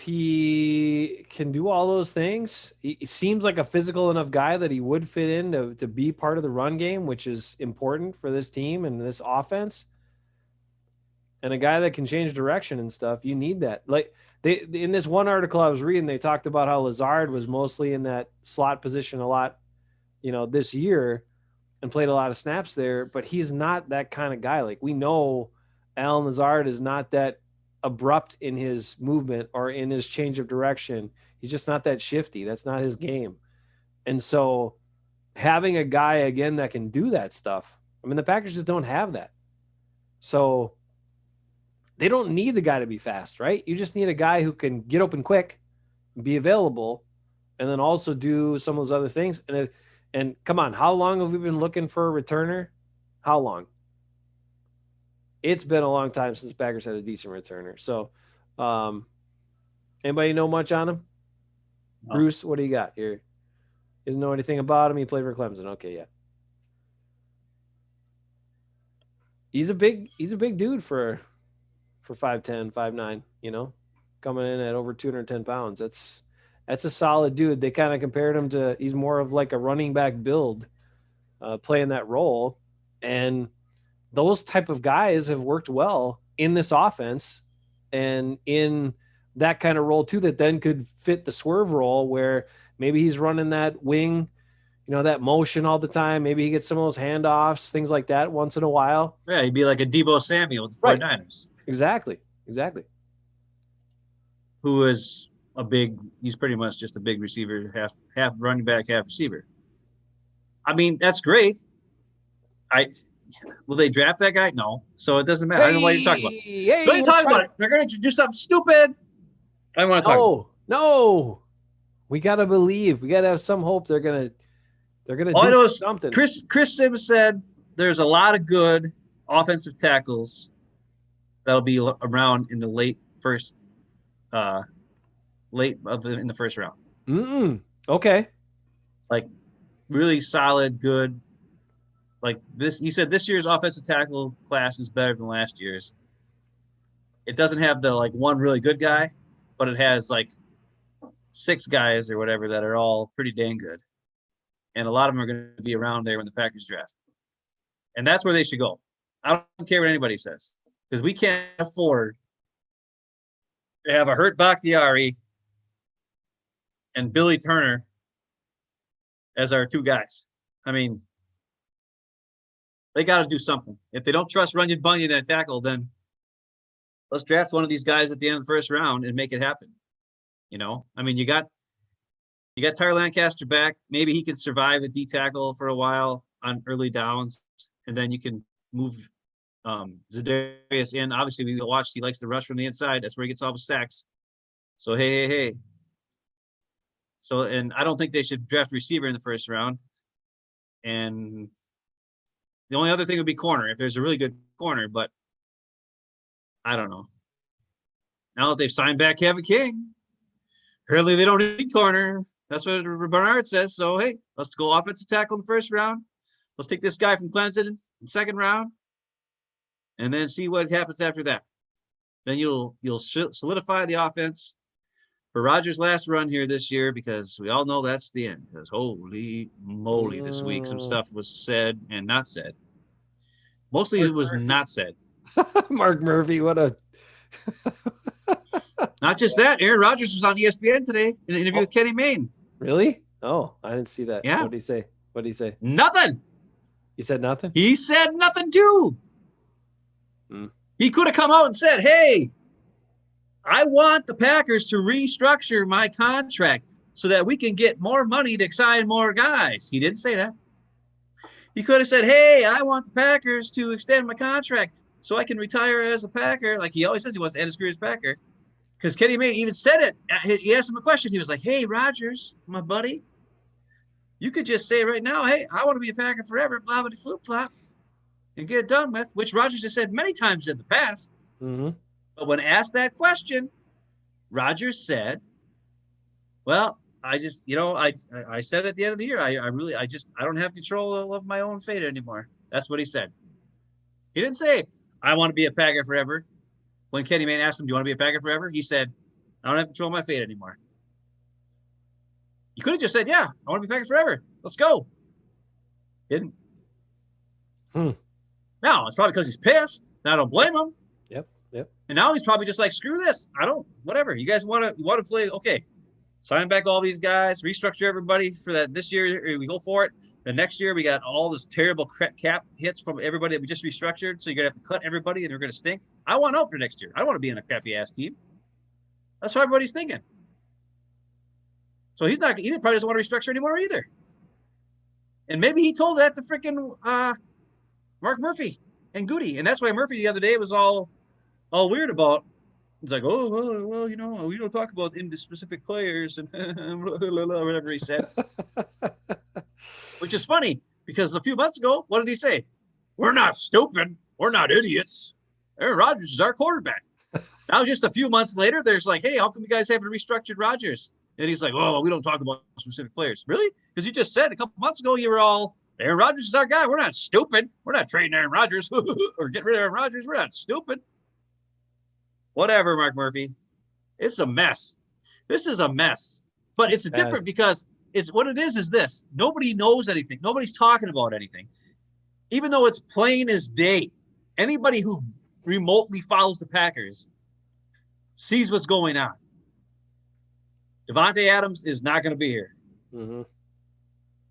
he can do all those things, he seems like a physical enough guy that he would fit in to be part of the run game, which is important for this team and this offense. And a guy that can change direction and stuff, you need that. Like in this one article I was reading, they talked about how Lazard was mostly in that slot position a lot, this year, and played a lot of snaps there, but he's not that kind of guy. Like, we know Allen Lazard is not that abrupt in his movement or in his change of direction. He's just not that shifty. That's not his game. And so having a guy again that can do that stuff, I mean, the Packers just don't have that. So they don't need the guy to be fast, right? You just need a guy who can get open quick, be available, and then also do some of those other things. And come on, how long have we been looking for a returner? How long? It's been a long time since the Packers had a decent returner. So, anybody know much on him? No. Bruce, what do you got here? Doesn't know anything about him. He played for Clemson. Okay, yeah. He's a big dude for 5'10", 5'9", coming in at over 210 pounds. That's a solid dude. They kind of compared him to, he's more of like a running back build, playing that role. And those type of guys have worked well in this offense and in that kind of role too, that then could fit the swerve role where maybe he's running that wing, that motion all the time. Maybe he gets some of those handoffs, things like that once in a while. Yeah, he'd be like a Deebo Samuel with the 49ers. Exactly. who is he's pretty much just a big receiver, half running back, half receiver. I mean, that's great. Will they draft that guy? No. So it doesn't matter. I don't know what you're talking about. Hey, Don't you talk about it. They're going to do something stupid. I don't want to talk about it. No. We gotta believe. We gotta have some hope. They're gonna All I know do is something. Chris Sims said there's a lot of good offensive tackles that'll be around in the in the first round. Okay. Like really solid, good. Like this, he said this year's offensive tackle class is better than last year's. It doesn't have the like one really good guy, but it has like 6 guys or whatever that are all pretty dang good. And a lot of them are going to be around there when the Packers draft. And that's where they should go. I don't care what anybody says, because we can't afford to have a hurt Bakhtiari and Billy Turner as our 2 guys. I mean, they got to do something. If they don't trust Runyon Bunyan at tackle, then let's draft one of these guys at the end of the first round and make it happen. You know, I mean, you got Tyler Lancaster back. Maybe he can survive a D tackle for a while on early downs, and then you can move Zadarius in. Obviously, we watched. He likes to rush from the inside. That's where he gets all the sacks. So hey. So, and I don't think they should draft a receiver in the first round. And the only other thing would be corner, if there's a really good corner, but I don't know. Now that they've signed back Kevin King, apparently they don't need corner. That's what Bernard says. So, hey, let's go offensive tackle in the first round. Let's take this guy from Clemson in the second round and then see what happens after that. Then you'll solidify the offense for Rodgers' last run here this year, because we all know that's the end. Because holy moly, this week some stuff was said and not said. Mostly it was not said. Mark Murphy, what a... Not just that, Aaron Rodgers was on ESPN today in an interview with Kenny Mayne. Really? Oh, I didn't see that. Yeah. What did he say? Nothing. He said nothing? He said nothing too. He could have come out and said, hey, I want the Packers to restructure my contract so that we can get more money to sign more guys. He didn't say that. He could have said, hey, I want the Packers to extend my contract so I can retire as a Packer. Like he always says he wants to end his career as a Packer. Because Kenny Mayne even said it. He asked him a question. He was like, hey, Rodgers, my buddy, you could just say right now, hey, I want to be a Packer forever, blah, blah, flip flop, and get it done with, which Rodgers has said many times in the past. Mm-hmm. But when asked that question, Rodgers said, well, I just, I said at the end of the year, I don't have control of my own fate anymore. That's what he said. He didn't say, I want to be a Packer forever. When Kenny Mayne asked him, do you want to be a Packer forever? He said, I don't have control of my fate anymore. You could have just said, yeah, I want to be a Packer forever. Let's go. Didn't. Now, it's probably because he's pissed. And I don't blame him. Yep. And now he's probably just like, screw this. Whatever. You guys want to play? Okay. Sign back all these guys, restructure everybody for that. This year, we go for it. The next year, we got all this terrible cap hits from everybody that we just restructured. So you're going to have to cut everybody and they're going to stink. I want out for next year. I don't want to be in a crappy ass team. That's what everybody's thinking. So he probably doesn't want to restructure anymore either. And maybe he told that to freaking Mark Murphy and Goody. And that's why Murphy the other day was all weird about. It's like, oh, well, we don't talk about into specific players and whatever he said. Which is funny because a few months ago, what did he say? We're not stupid. We're not idiots. Aaron Rodgers is our quarterback. Now, just a few months later, there's like, hey, how come you guys haven't restructured Rodgers? And he's like, oh, we don't talk about specific players. Really? Because you just said a couple months ago you were all, Aaron Rodgers is our guy. We're not stupid. We're not trading Aaron Rodgers or getting rid of Aaron Rodgers. We're not stupid. Whatever, Mark Murphy. It's a mess. This is a mess. But it's different because it's what it is this. Nobody knows anything. Nobody's talking about anything. Even though it's plain as day, anybody who remotely follows the Packers sees what's going on. Devontae Adams is not going to be here. Mm-hmm.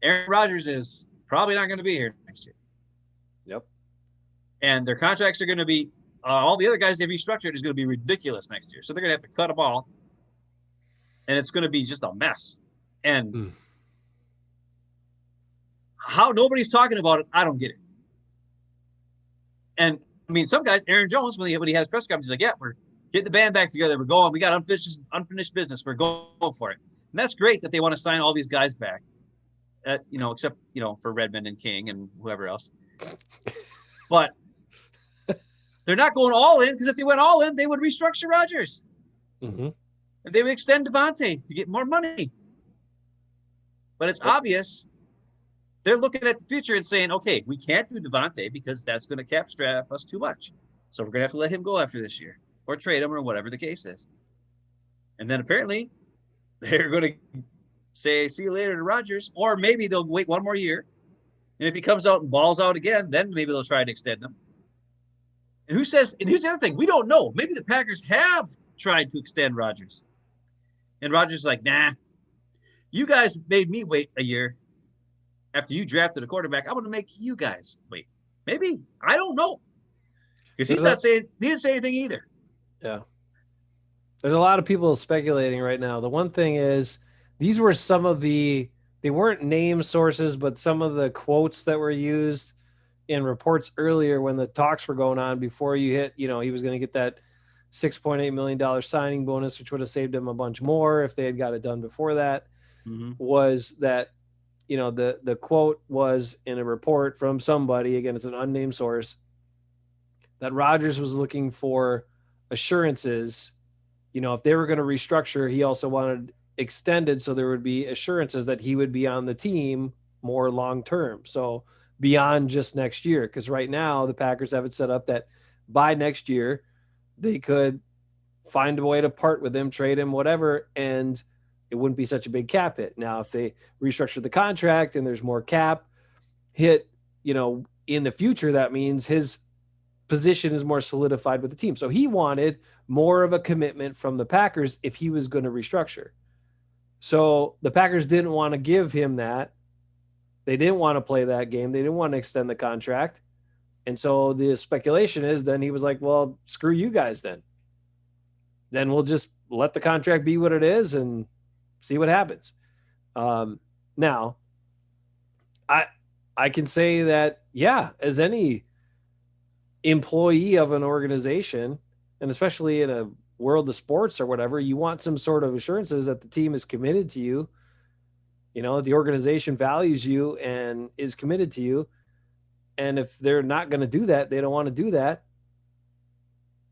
Aaron Rodgers is probably not going to be here next year. Yep. And their contracts are going to be all the other guys they've restructured is going to be ridiculous next year. So they're going to have to cut them all. and it's going to be just a mess. And how nobody's talking about it, I don't get it. And I mean, some guys, Aaron Jones, when he has press conferences, he's like, yeah, we're getting the band back together. We're going. We got unfinished business. We're going for it. And that's great that they want to sign all these guys back, except, for Redmond and King and whoever else. But they're not going all in, because if they went all in, they would restructure Rodgers. Mm-hmm. And they would extend Devontae to get more money. But it's obvious they're looking at the future and saying, okay, we can't do Devontae because that's going to cap strap us too much. So we're going to have to let him go after this year or trade him or whatever the case is. And then apparently they're going to say, see you later to Rodgers, or maybe they'll wait one more year. And if he comes out and balls out again, then maybe they'll try to extend him. And who says, and here's the other thing, we don't know. Maybe the Packers have tried to extend Rodgers. And Rodgers is like, nah, you guys made me wait a year after you drafted a quarterback. I'm going to make you guys wait. Maybe. I don't know. Because he didn't say anything either. Yeah. There's a lot of people speculating right now. The one thing is, these were some of they weren't name sources, but some of the quotes that were used in reports earlier when the talks were going on before you hit, he was going to get that $6.8 million signing bonus, which would have saved him a bunch more if they had got it done before that, was that, the quote was in a report from somebody, again, it's an unnamed source, that Rodgers was looking for assurances. If they were going to restructure, he also wanted extended so there would be assurances that he would be on the team more long-term. So beyond just next year, because right now the Packers have it set up that by next year they could find a way to part with him, trade him, whatever, and it wouldn't be such a big cap hit. Now, if they restructure the contract and there's more cap hit, in the future, that means his position is more solidified with the team. So he wanted more of a commitment from the Packers if he was going to restructure. So the Packers didn't want to give him that. They didn't want to play that game. They didn't want to extend the contract. And so the speculation is then he was like, well, screw you guys then. Then we'll just let the contract be what it is and see what happens. Now, I can say that, yeah, as any employee of an organization, and especially in a world of sports or whatever, you want some sort of assurances that the team is committed to you. The organization values you and is committed to you. And if they're not going to do that, they don't want to do that.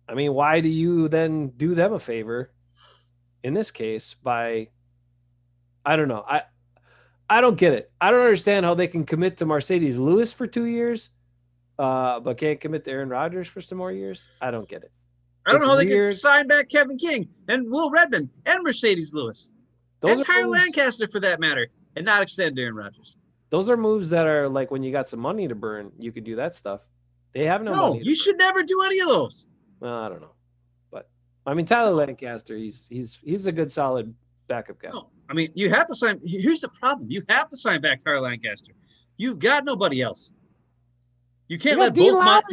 I mean, why do you then do them a favor in this case by, I don't know. I don't get it. I don't understand how they can commit to Mercedes Lewis for 2 years, but can't commit to Aaron Rodgers for some more years. I don't get it. I don't know how they can sign back Kevin King and Will Redmond and Mercedes Lewis and Tyler Lancaster for that matter, and not extend Aaron Rodgers. Those are moves that are like when you got some money to burn, you could do that stuff. They have no money. No, you should never do any of those. Well, I don't know, but I mean Tyler Lancaster, he's a good solid backup guy. No, I mean you have to sign. Here's the problem: you have to sign back Tyler Lancaster. You've got nobody else. You can't let both.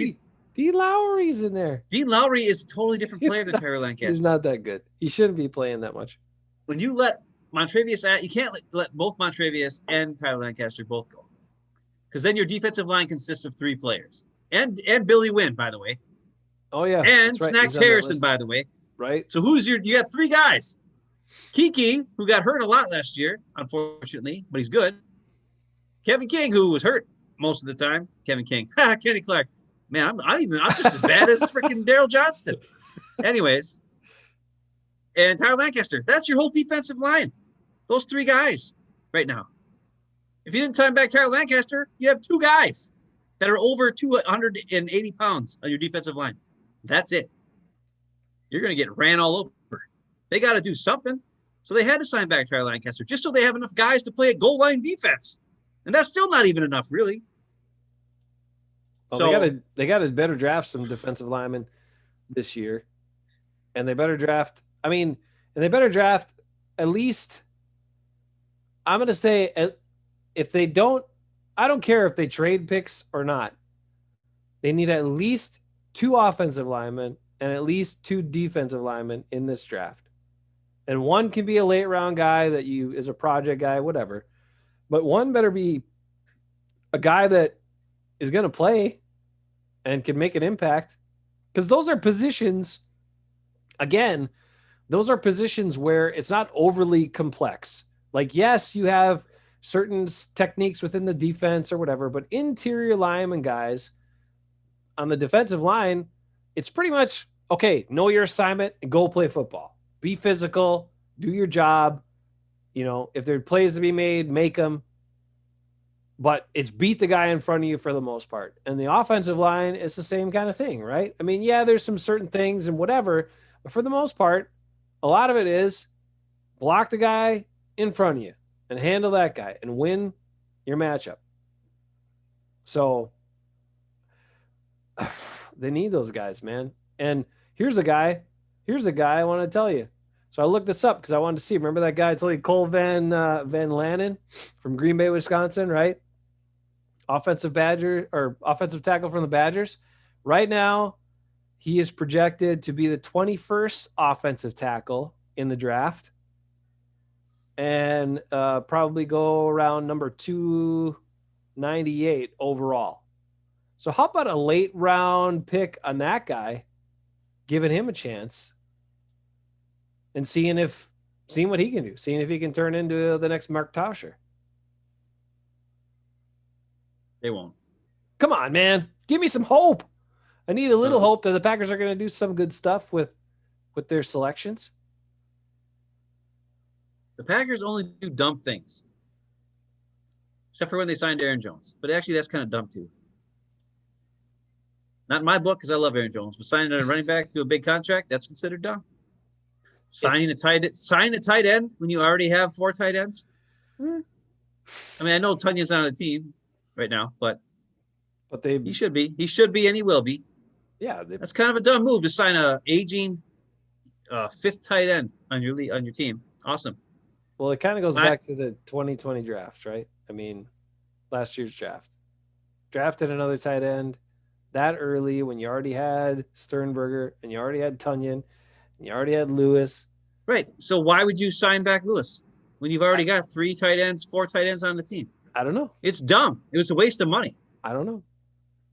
Dean Lowry's in there. Dean Lowry is a totally different player than Tyler Lancaster. He's not that good. He shouldn't be playing that much. When you let Montrevious you can't let both Montrevious and Tyler Lancaster both go, because then your defensive line consists of 3 players and Billy Wynn, by the way. Oh yeah, and Snacks Harrison, by the way. Right. So you got 3 guys. Kiki, who got hurt a lot last year, unfortunately, but he's good. Kevin King, who was hurt most of the time. Kevin King. Kenny Clark. Man, I'm just as bad as freaking Daryl Johnston. Anyways, and Tyler Lancaster. That's your whole defensive line. Those 3 guys right now. If you didn't sign back Tyler Lancaster, you have 2 guys that are over 280 pounds on your defensive line. That's it. You're going to get ran all over. They got to do something. So they had to sign back Tyler Lancaster just so they have enough guys to play a goal line defense. And that's still not even enough, really. Well, they got to better draft some defensive linemen this year. And they better draft, at least, I'm going to say, if they don't, I don't care if they trade picks or not. They need at least 2 offensive linemen and at least 2 defensive linemen in this draft. And one can be a late round guy that you is a project guy, whatever. But one better be a guy that is going to play and can make an impact, because those are positions, again, those are positions where it's not overly complex. Like, yes, you have certain techniques within the defense or whatever, but interior lineman guys on the defensive line, it's pretty much, okay, know your assignment and go play football. Be physical, do your job. You know, if there are plays to be made, make them. But it's beat the guy in front of you for the most part. And the offensive line is the same kind of thing, right? I mean, yeah, there's some certain things and whatever, but for the most part, a lot of it is block the guy in front of you and handle that guy and win your matchup. So they need those guys, man. And here's a guy I want to tell you. So I looked this up because I wanted to see. Remember that guy I told you, Cole Van Lanen from Green Bay, Wisconsin, right? Offensive tackle from the Badgers. Right now, he is projected to be the 21st offensive tackle in the draft and probably go around number 298 overall. So how about a late round pick on that guy, giving him a chance and seeing what he can do, seeing if he can turn into the next Mark Tauscher. They won't. Come on, man. Give me some hope. I need a little hope that the Packers are going to do some good stuff with their selections. The Packers only do dumb things. Except for when they signed Aaron Jones. But actually, that's kind of dumb, too. Not in my book, because I love Aaron Jones. But signing a running back to a big contract, that's considered dumb. Signing a tight end when you already have 4 tight ends. I mean, I know Tunyon's not on the team right now, but he should be. He should be, and he will be. Yeah, that's kind of a dumb move to sign a aging 5th tight end on your team. Awesome. Well, it kind of goes back to the 2020 draft, right? I mean, last year's draft. Drafted another tight end that early when you already had Sternberger and you already had Tunyon and you already had Lewis. Right. So why would you sign back Lewis when you've already got 3 tight ends, 4 tight ends on the team? I don't know. It's dumb. It was a waste of money. I don't know.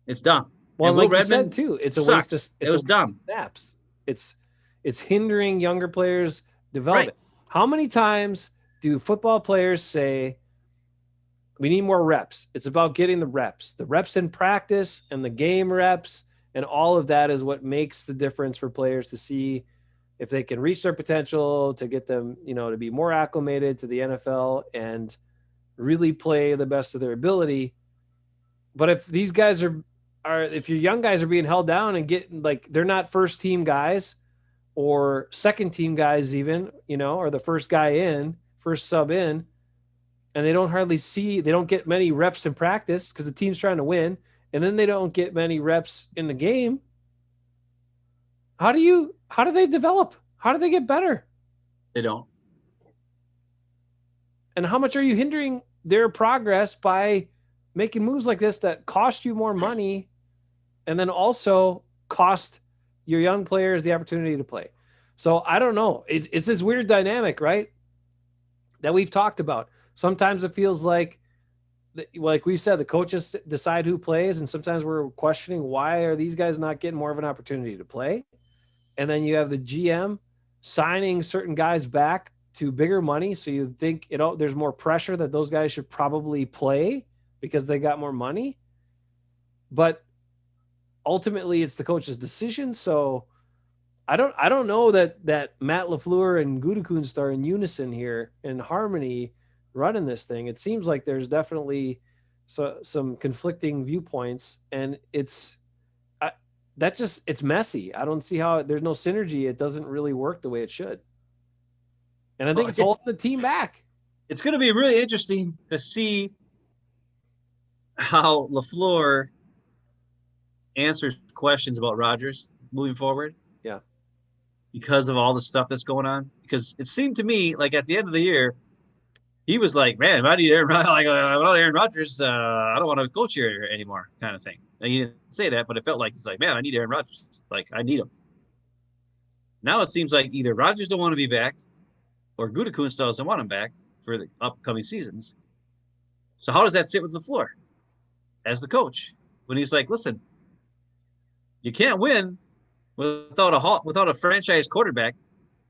It's dumb. Well, like you said too, it's a waste of it was dumb. Snaps. It's hindering younger players' development. Right. How many times do football players say we need more reps? It's about getting the reps in practice and the game reps, and all of that is what makes the difference for players to see if they can reach their potential, to get them, to be more acclimated to the NFL and really play the best of their ability. But if these guys if your young guys are being held down and they're not first team guys or second team guys even, or the first sub in, and they don't get many reps in practice because the team's trying to win, and then they don't get many reps in the game. How do they develop? How do they get better? They don't. And how much are you hindering their progress by making moves like this that cost you more money and then also cost your young players the opportunity to play? So I don't know. It's this weird dynamic, right, that we've talked about. Sometimes it feels like we've said, the coaches decide who plays, and sometimes we're questioning why are these guys not getting more of an opportunity to play. And then you have the GM signing certain guys back to bigger money, so you think there's more pressure that those guys should probably play because they got more money. But ultimately, it's the coach's decision. So I don't know that Matt LaFleur and Gutekunst are in unison here, in harmony, running this thing. It seems like there's definitely some conflicting viewpoints, and it's messy. I don't see how there's no synergy. It doesn't really work the way it should. And I think it's holding the team back. It's going to be really interesting to see how LaFleur answers questions about Rodgers moving forward. Yeah. Because of all the stuff that's going on. Because it seemed to me like at the end of the year, he was like, man, if I need Aaron Rodgers, I don't want to coach here anymore, kind of thing. And he didn't say that, but it felt like he's like, man, I need Aaron Rodgers. Like, I need him. Now it seems like either Rodgers don't want to be back, or Gutekunst doesn't want him back for the upcoming seasons. So how does that sit with LaFleur as the coach when he's like, listen, you can't win without a franchise quarterback.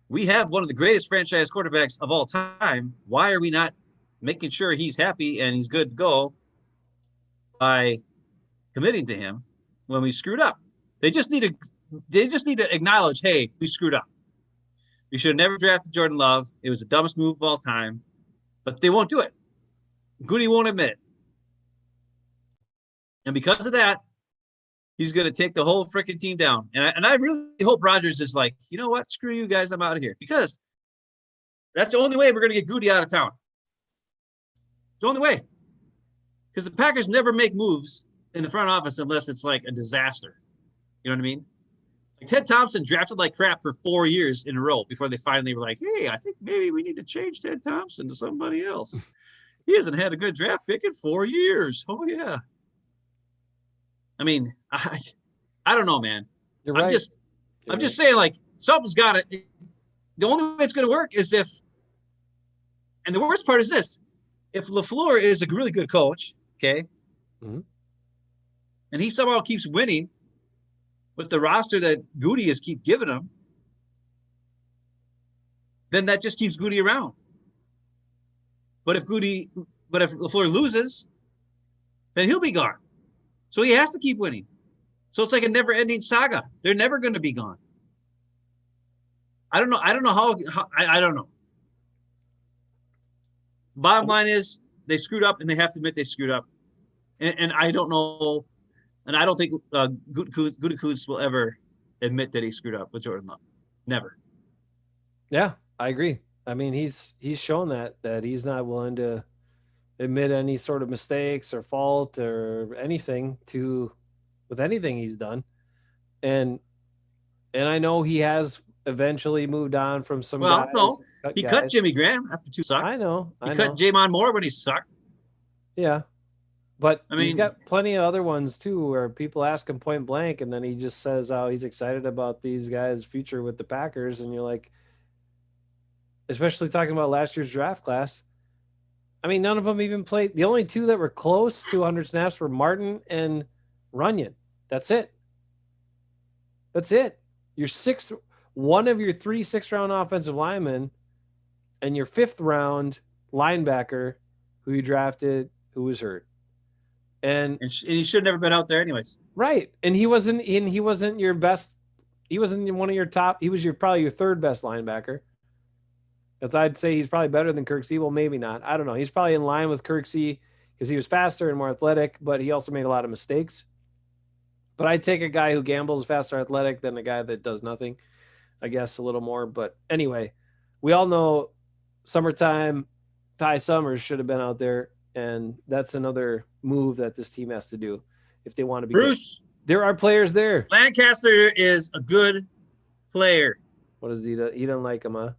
We have one of the greatest franchise quarterbacks of all time. Why are we not making sure he's happy and he's good to go by committing to him when we screwed up? They just need to acknowledge, hey, we screwed up. We should have never drafted Jordan Love. It was the dumbest move of all time. But they won't do it. Goody won't admit it. And because of that, he's going to take the whole freaking team down. And I really hope Rodgers is like, you know what? Screw you guys. I'm out of here. Because that's the only way we're going to get Goody out of town. It's the only way. Because the Packers never make moves in the front office unless it's like a disaster. You know what I mean? Like Ted Thompson drafted like crap for 4 years in a row before they finally were like, hey, I think maybe we need to change Ted Thompson to somebody else. He hasn't had a good draft pick in 4 years. Oh, yeah. I mean, I don't know, man. You're right. I'm just saying, like, something's got to. The only way it's going to work is if, and the worst part is this: if LaFleur is a really good coach, okay, and he somehow keeps winning with the roster that Goody is keep giving him, then that just keeps Goody around. But if LaFleur loses, then he'll be gone. So he has to keep winning. So it's like a never-ending saga. They're never going to be gone. I don't know how I don't know. Bottom line is they screwed up, and they have to admit they screwed up. And I don't know, and I don't think Gutekunst will ever admit that he screwed up with Jordan Love. Never. Yeah, I agree. I mean, he's shown that he's not willing to admit any sort of mistakes or fault or anything with anything he's done. And I know he has eventually moved on from some guys. No, he cut Jimmy Graham after 2 sucked. I know. He cut Jamon Moore when he sucked. Yeah. But I mean, he's got plenty of other ones too, where people ask him point blank, and then he just says how he's excited about these guys' future with the Packers. And you're like, especially talking about last year's draft class. I mean, none of them even played. The only two that were close to 100 snaps were Martin and Runyon. That's it. One of your 3 6th-round offensive linemen and your 5th round linebacker who you drafted who was hurt. And he should have never been out there anyways. Right. And he wasn't your best. He wasn't one of your top. He was probably your 3rd best linebacker. Because I'd say he's probably better than Kirksey. Well, maybe not. I don't know. He's probably in line with Kirksey because he was faster and more athletic, but he also made a lot of mistakes. But I'd take a guy who gambles faster athletic than a guy that does nothing, I guess, a little more. But anyway, we all know summertime, Ty Summers should have been out there, and that's another move that this team has to do if they want to be Bruce. Good. There are players there. Lancaster is a good player. What does he do? He doesn't like him, huh?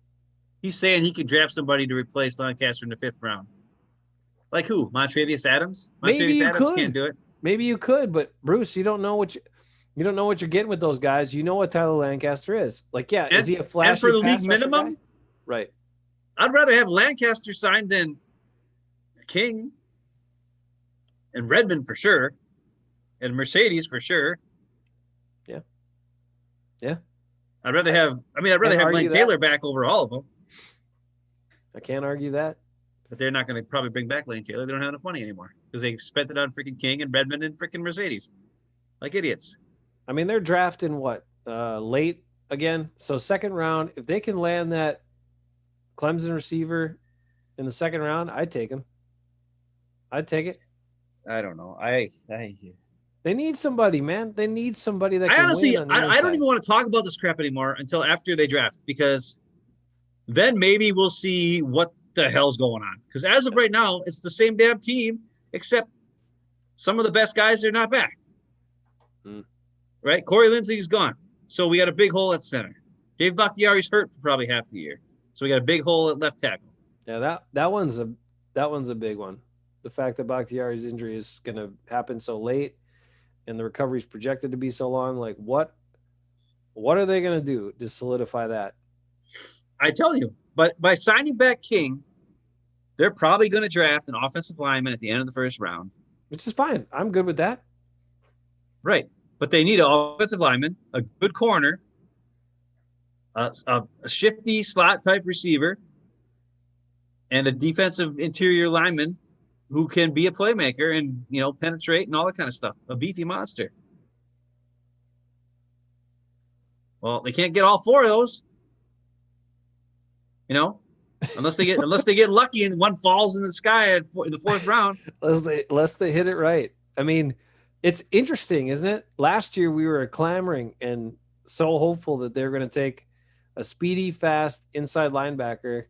He's saying he could draft somebody to replace Lancaster in the 5th round. Like who? Montravius Adams? Maybe you could. Can't do it. Maybe you could, but Bruce, you don't know what you're getting with those guys. You know what Tyler Lancaster is. Like, yeah, is he a flashy and for the league pass minimum? guy? Right. I'd rather have Lancaster signed than King and Redmond for sure, and Mercedes for sure. Yeah. Yeah. I'd rather have Layne Taylor back over all of them. I can't argue that. But they're not going to probably bring back Layne Taylor. They don't have enough money anymore because they spent it on freaking King and Redmond and freaking Mercedes. Like idiots. I mean, they're drafting what? Late again? So 2nd round. If they can land that Clemson receiver in the 2nd round, I'd take him. I'd take it. I don't know. They need somebody, man. They need somebody that can honestly, win on the I don't even want to talk about this crap anymore until after they draft, because then maybe we'll see what the hell's going on. Because as of right now, it's the same damn team, except some of the best guys are not back. Right? Corey Lindsey's gone. So we got a big hole at center. Dave Bakhtiari's hurt for probably half the year. So we got a big hole at left tackle. Yeah, that one's a big one. The fact that Bakhtiari's injury is going to happen so late and the recovery is projected to be so long, like what are they going to do to solidify that? I tell you, but by signing back King, they're probably going to draft an offensive lineman at the end of the first round. Which is fine. I'm good with that. Right. But they need an offensive lineman, a good corner, a shifty slot type receiver, and a defensive interior lineman who can be a playmaker and, penetrate and all that kind of stuff. A beefy monster. Well, they can't get all four of those. Unless they get lucky and one falls in the sky in the fourth round. Unless they hit it right. I mean, it's interesting, isn't it? Last year we were clamoring and so hopeful that they were going to take a speedy, fast inside linebacker.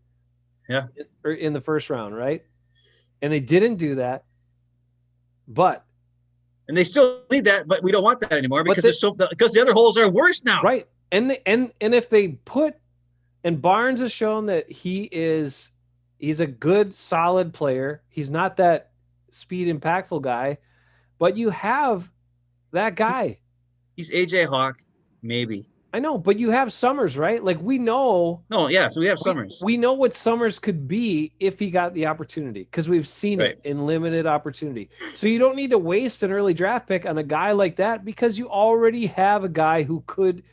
Yeah. In the first round, right? And they didn't do that. And they still need that, but we don't want that anymore because the other holes are worse now. Right. And if they put, and Barnes has shown that he's a good, solid player. He's not that speed impactful guy, but you have that guy. He's AJ Hawk, maybe. I know, but you have Summers, right? Like we know. No, yeah, so we have Summers. We know what Summers could be if he got the opportunity because we've seen it in limited opportunity. So you don't need to waste an early draft pick on a guy like that because you already have a guy who could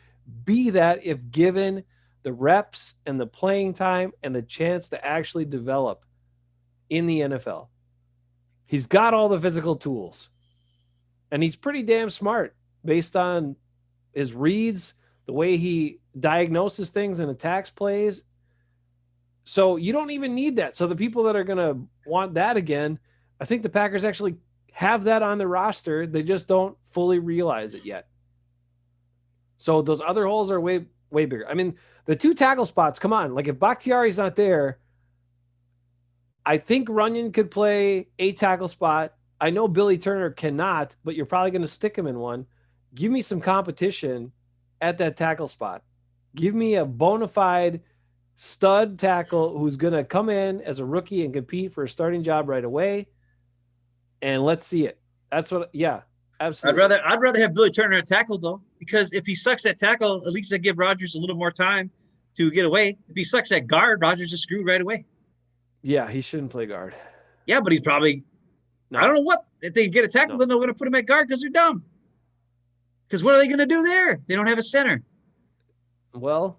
be that if given the reps and the playing time and the chance to actually develop in the NFL. He's got all the physical tools and he's pretty damn smart based on his reads, the way he diagnoses things and attacks plays. So you don't even need that. So the people that are going to want that again, I think the Packers actually have that on the roster. They just don't fully realize it yet. So those other holes are way bigger. I mean, the two tackle spots, come on. Like if Bakhtiari's not there, I think Runyon could play a tackle spot. I know Billy Turner cannot, but you're probably going to stick him in one. Give me some competition at that tackle spot. Give me a bona fide stud tackle who's going to come in as a rookie and compete for a starting job right away. And let's see it. That's what, yeah, absolutely. I'd rather have Billy Turner at tackle though, because if he sucks at tackle, at least I give Rodgers a little more time to get away. If he sucks at guard, Rodgers is screwed right away. Yeah, he shouldn't play guard. Yeah, but he's probably, I don't know what, if they get a tackle, then they're going to put him at guard because they're dumb. Because what are they going to do there? They don't have a center. Well,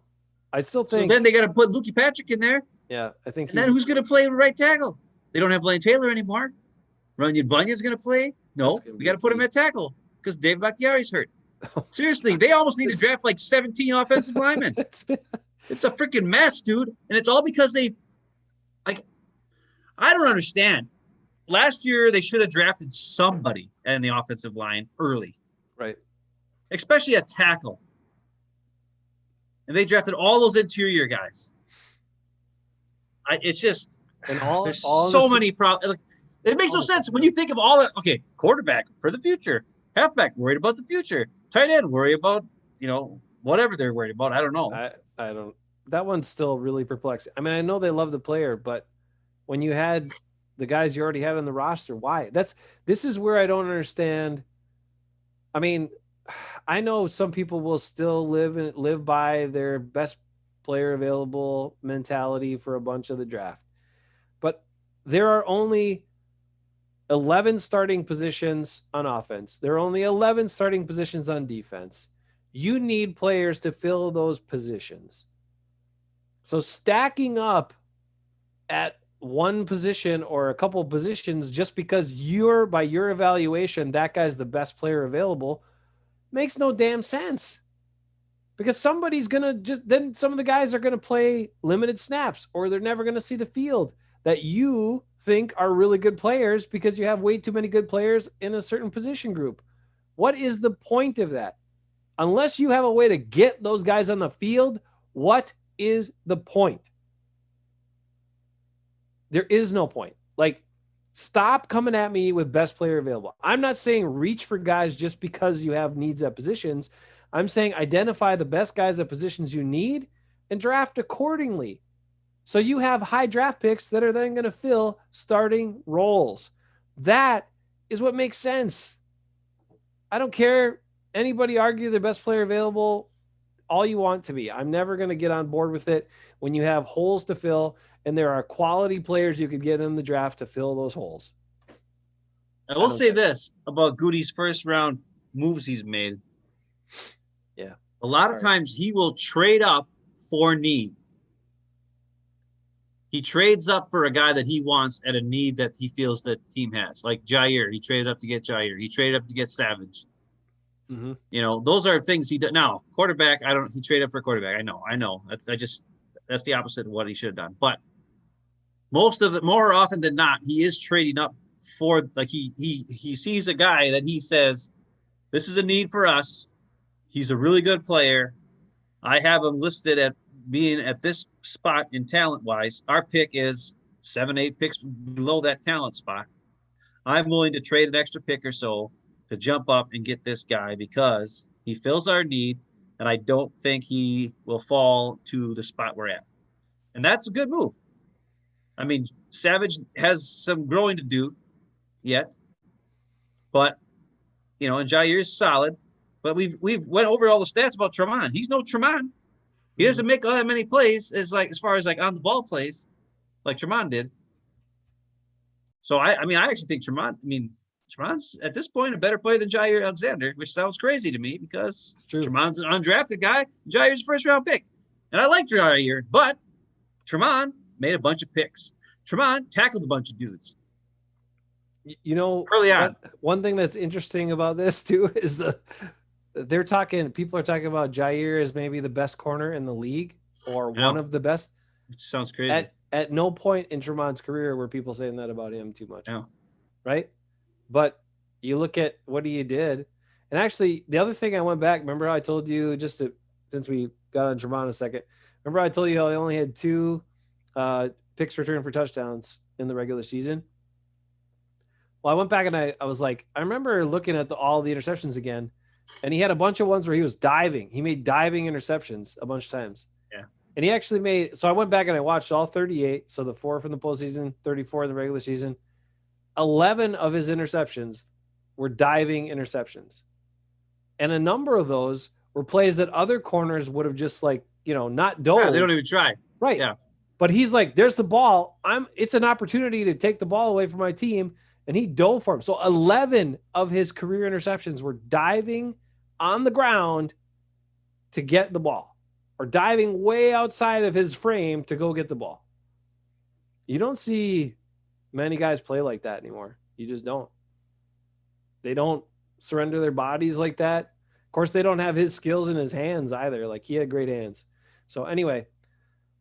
I still think. So then they got to put Lukey Patrick in there. Yeah, I think. And then who's going to play right tackle? They don't have Layne Taylor anymore. Runyon Bunyan's going to play. No, we got to put him at tackle because Dave Bakhtiari's hurt. Seriously, they almost need to draft like 17 offensive linemen. It's a freaking mess, dude. And it's all because I don't understand. Last year, they should have drafted somebody in the offensive line early. Right. Especially a tackle. And they drafted all those interior guys. It's just, and there's so many problems. It makes no sense when you think of all that. Okay, quarterback for the future. Halfback, worried about the future. Tight end, worry about, whatever they're worried about. I don't know. I don't. That one's still really perplexing. I mean, I know they love the player, but when you had the guys you already had on the roster, why? This is where I don't understand. I mean, I know some people will still live by their best player available mentality for a bunch of the draft, but there are only 11 starting positions on offense. There are only 11 starting positions on defense. You need players to fill those positions. So stacking up at one position or a couple of positions just because by your evaluation, that guy's the best player available makes no damn sense. Because somebody's going to then some of the guys are going to play limited snaps or they're never going to see the field that you think are really good players because you have way too many good players in a certain position group. What is the point of that? Unless you have a way to get those guys on the field, what is the point? There is no point. Like, stop coming at me with best player available. I'm not saying reach for guys just because you have needs at positions. I'm saying identify the best guys at positions you need and draft accordingly. So you have high draft picks that are then going to fill starting roles. That is what makes sense. I don't care. Anybody argue the best player available. all you want to be. I'm never going to get on board with it when you have holes to fill and there are quality players you could get in the draft to fill those holes. I will say this about Goody's first round moves he's made. Yeah. A lot of times he will trade up for need. He trades up for a guy that he wants at a need that he feels that the team has. Like Jair, he traded up to get Jair. He traded up to get Savage. Mm-hmm. You know, those are things he did. Now, quarterback, he traded up for quarterback. I know. That's the opposite of what he should have done. But more often than not, he is trading up for, like, he sees a guy that he says, this is a need for us. He's a really good player. I have him listed at being at this spot in talent wise. Our pick is 7-8 picks below that talent spot. I'm willing to trade an extra pick or so to jump up and get this guy because he fills our need, and I don't think he will fall to the spot we're at. And that's a good move. I mean, Savage has some growing to do yet, but, you know, and Jair's solid. But we've went over all the stats about Tremont. He's no Tremont. He doesn't make all that many plays as far as on the ball plays, like Tremont did. So I actually think Tremont's at this point a better player than Jair Alexander, which sounds crazy to me because Tremont's an undrafted guy. Jair's a first round pick. And I like Jair, but Tremont made a bunch of picks. Tremont tackled a bunch of dudes. You know, early on. One thing that's interesting about this too is people are talking about Jair as maybe the best corner in the league or one of the best. Which sounds crazy. At no point in Tremont's career were people saying that about him too much. No. Right? But you look at what he did. And actually, the other thing I went back, remember how I told you since we got on Tremont a second, remember I told you how he only had 2 picks returned for touchdowns in the regular season? Well, I went back and I was like, I remember looking at all the interceptions again, and he had a bunch of ones where he was diving. He made diving interceptions a bunch of times. Yeah. And he actually so I went back and I watched all 38. So the 4 from the postseason, 34 in the regular season. 11 of his interceptions were diving interceptions. And a number of those were plays that other corners would have just not dove. Yeah, they don't even try. Right. Yeah. But he's like, there's the ball. It's an opportunity to take the ball away from my team. And he dove for him. So 11 of his career interceptions were diving on the ground to get the ball or diving way outside of his frame to go get the ball. You don't see many guys play like that anymore. You just don't. They don't surrender their bodies like that. Of course, they don't have his skills in his hands either. Like, he had great hands. So anyway,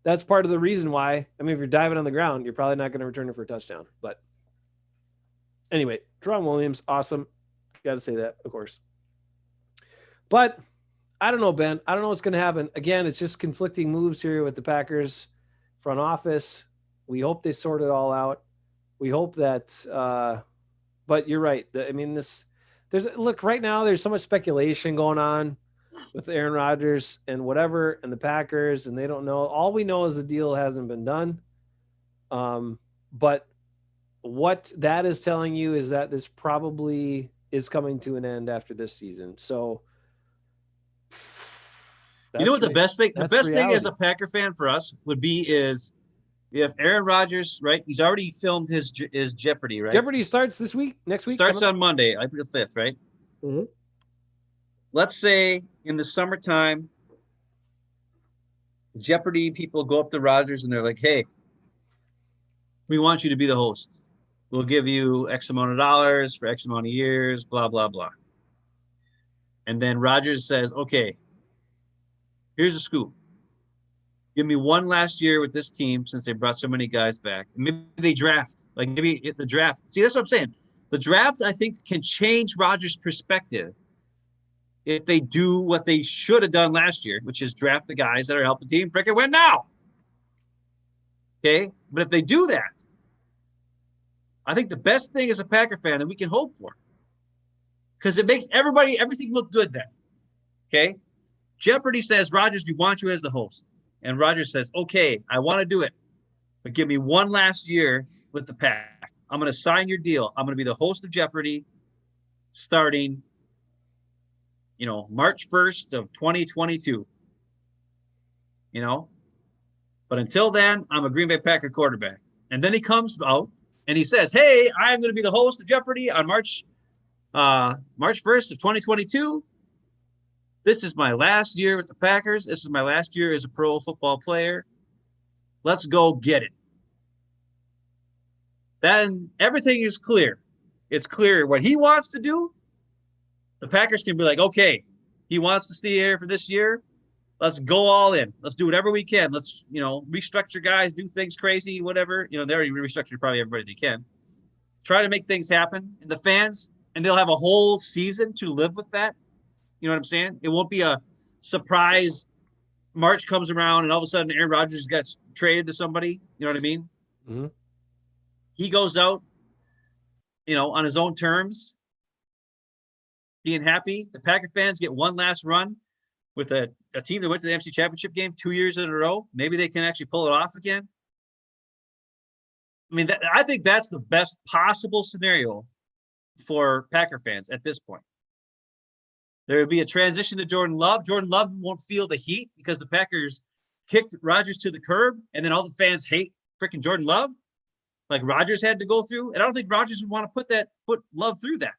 that's part of the reason why. I mean, if you're diving on the ground, you're probably not going to return it for a touchdown. But anyway, Jerome Williams, awesome. Got to say that, of course. But I don't know, Ben. I don't know what's going to happen. Again, it's just conflicting moves here with the Packers front office. We hope they sort it all out. We hope that, but you're right. Right now there's so much speculation going on with Aaron Rodgers and whatever, and the Packers, and they don't know. All we know is the deal hasn't been done. But what that is telling you is that this probably is coming to an end after this season. So, you know what the best thing as a Packer fan for us would be is if Aaron Rodgers, right? He's already filmed his Jeopardy, right? Jeopardy starts next week. Starts on Monday, April 5th, right? Mm-hmm. Let's say in the summertime, Jeopardy people go up to Rodgers and they're like, hey, we want you to be the host. We'll give you X amount of dollars for X amount of years, blah, blah, blah. And then Rodgers says, okay, here's a scoop. Give me one last year with this team since they brought so many guys back. Maybe they draft. Maybe the draft. See, that's what I'm saying. The draft, I think, can change Rodgers' perspective if they do what they should have done last year, which is draft the guys that are helping the team freaking win now. Okay? But if they do that, I think the best thing as a Packer fan that we can hope for, because it makes everything look good then. Okay? Jeopardy says, Rodgers, we want you as the host. And Rodgers says, okay, I want to do it, but give me one last year with the Pack. I'm going to sign your deal. I'm going to be the host of Jeopardy starting, March 1st of 2022. you know. But until then, I'm a Green Bay Packer quarterback. And then he comes out and he says, "Hey, I'm going to be the host of Jeopardy on March 1st of 2022. This is my last year with the Packers. This is my last year as a pro football player. Let's go get it." Then everything is clear. It's clear what he wants to do. The Packers can be like, okay, he wants to stay here for this year. Let's go all in. Let's do whatever we can. Let's, restructure guys, do things crazy, whatever. They already restructured probably everybody they can. Try to make things happen. And the fans, and they'll have a whole season to live with that. You know what I'm saying? It won't be a surprise. March comes around and all of a sudden Aaron Rodgers gets traded to somebody. You know what I mean? Mm-hmm. He goes out, on his own terms, being happy. The Packer fans get one last run with a team that went to the NFC Championship game 2 years in a row. Maybe they can actually pull it off again. I mean, I think that's the best possible scenario for Packer fans at this point. There would be a transition to Jordan Love. Jordan Love won't feel the heat because the Packers kicked Rodgers to the curb, and then all the fans hate freaking Jordan Love, like Rodgers had to go through. And I don't think Rodgers would want to put Love through that,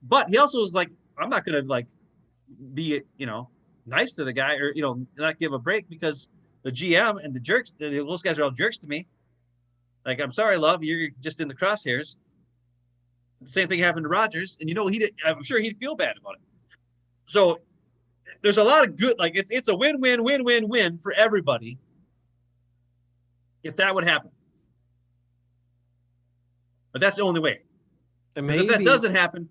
But he also was like, I'm not going to be, nice to the guy or, not give a break because the GM and the jerks, those guys are all jerks to me. Like, I'm sorry, Love, you're just in the crosshairs. The same thing happened to Rodgers, and I'm sure he'd feel bad about it. So there's a lot of good, it's a win-win-win-win-win for everybody if that would happen. But that's the only way. And maybe, if that doesn't happen,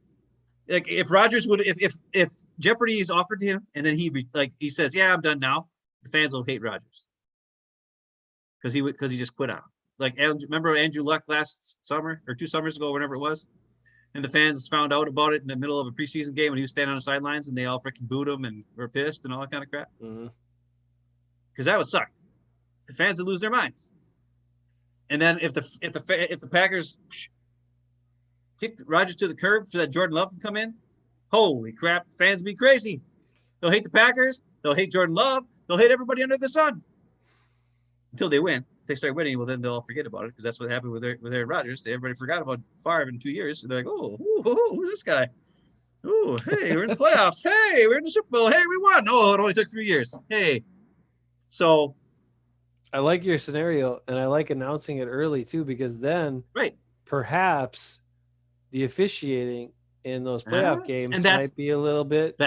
like if Rodgers would, if Jeopardy is offered to him, and then he says, "Yeah, I'm done now," the fans will hate Rodgers because he just quit on him. Like, remember Andrew Luck last summer or 2 summers ago, whenever it was, and the fans found out about it in the middle of a preseason game when he was standing on the sidelines, and they all freaking booed him and were pissed and all that kind of crap. Because that would suck. The fans would lose their minds. And then if the Packers kicked Rodgers to the curb so that Jordan Love can come in, holy crap, fans be crazy. They'll hate the Packers. They'll hate Jordan Love. They'll hate everybody under the sun until they win. If they start winning, well, then they'll all forget about it because that's what happened with Aaron Rodgers. Everybody forgot about Favre in 2 years. And they're like, oh, who's this guy? Oh, hey, we're in the playoffs. Hey, we're in the Super Bowl. Hey, we won. Oh, it only took 3 years. Hey. So I like your scenario, and I like announcing it early too, because then perhaps the officiating in those playoff games might be a little bit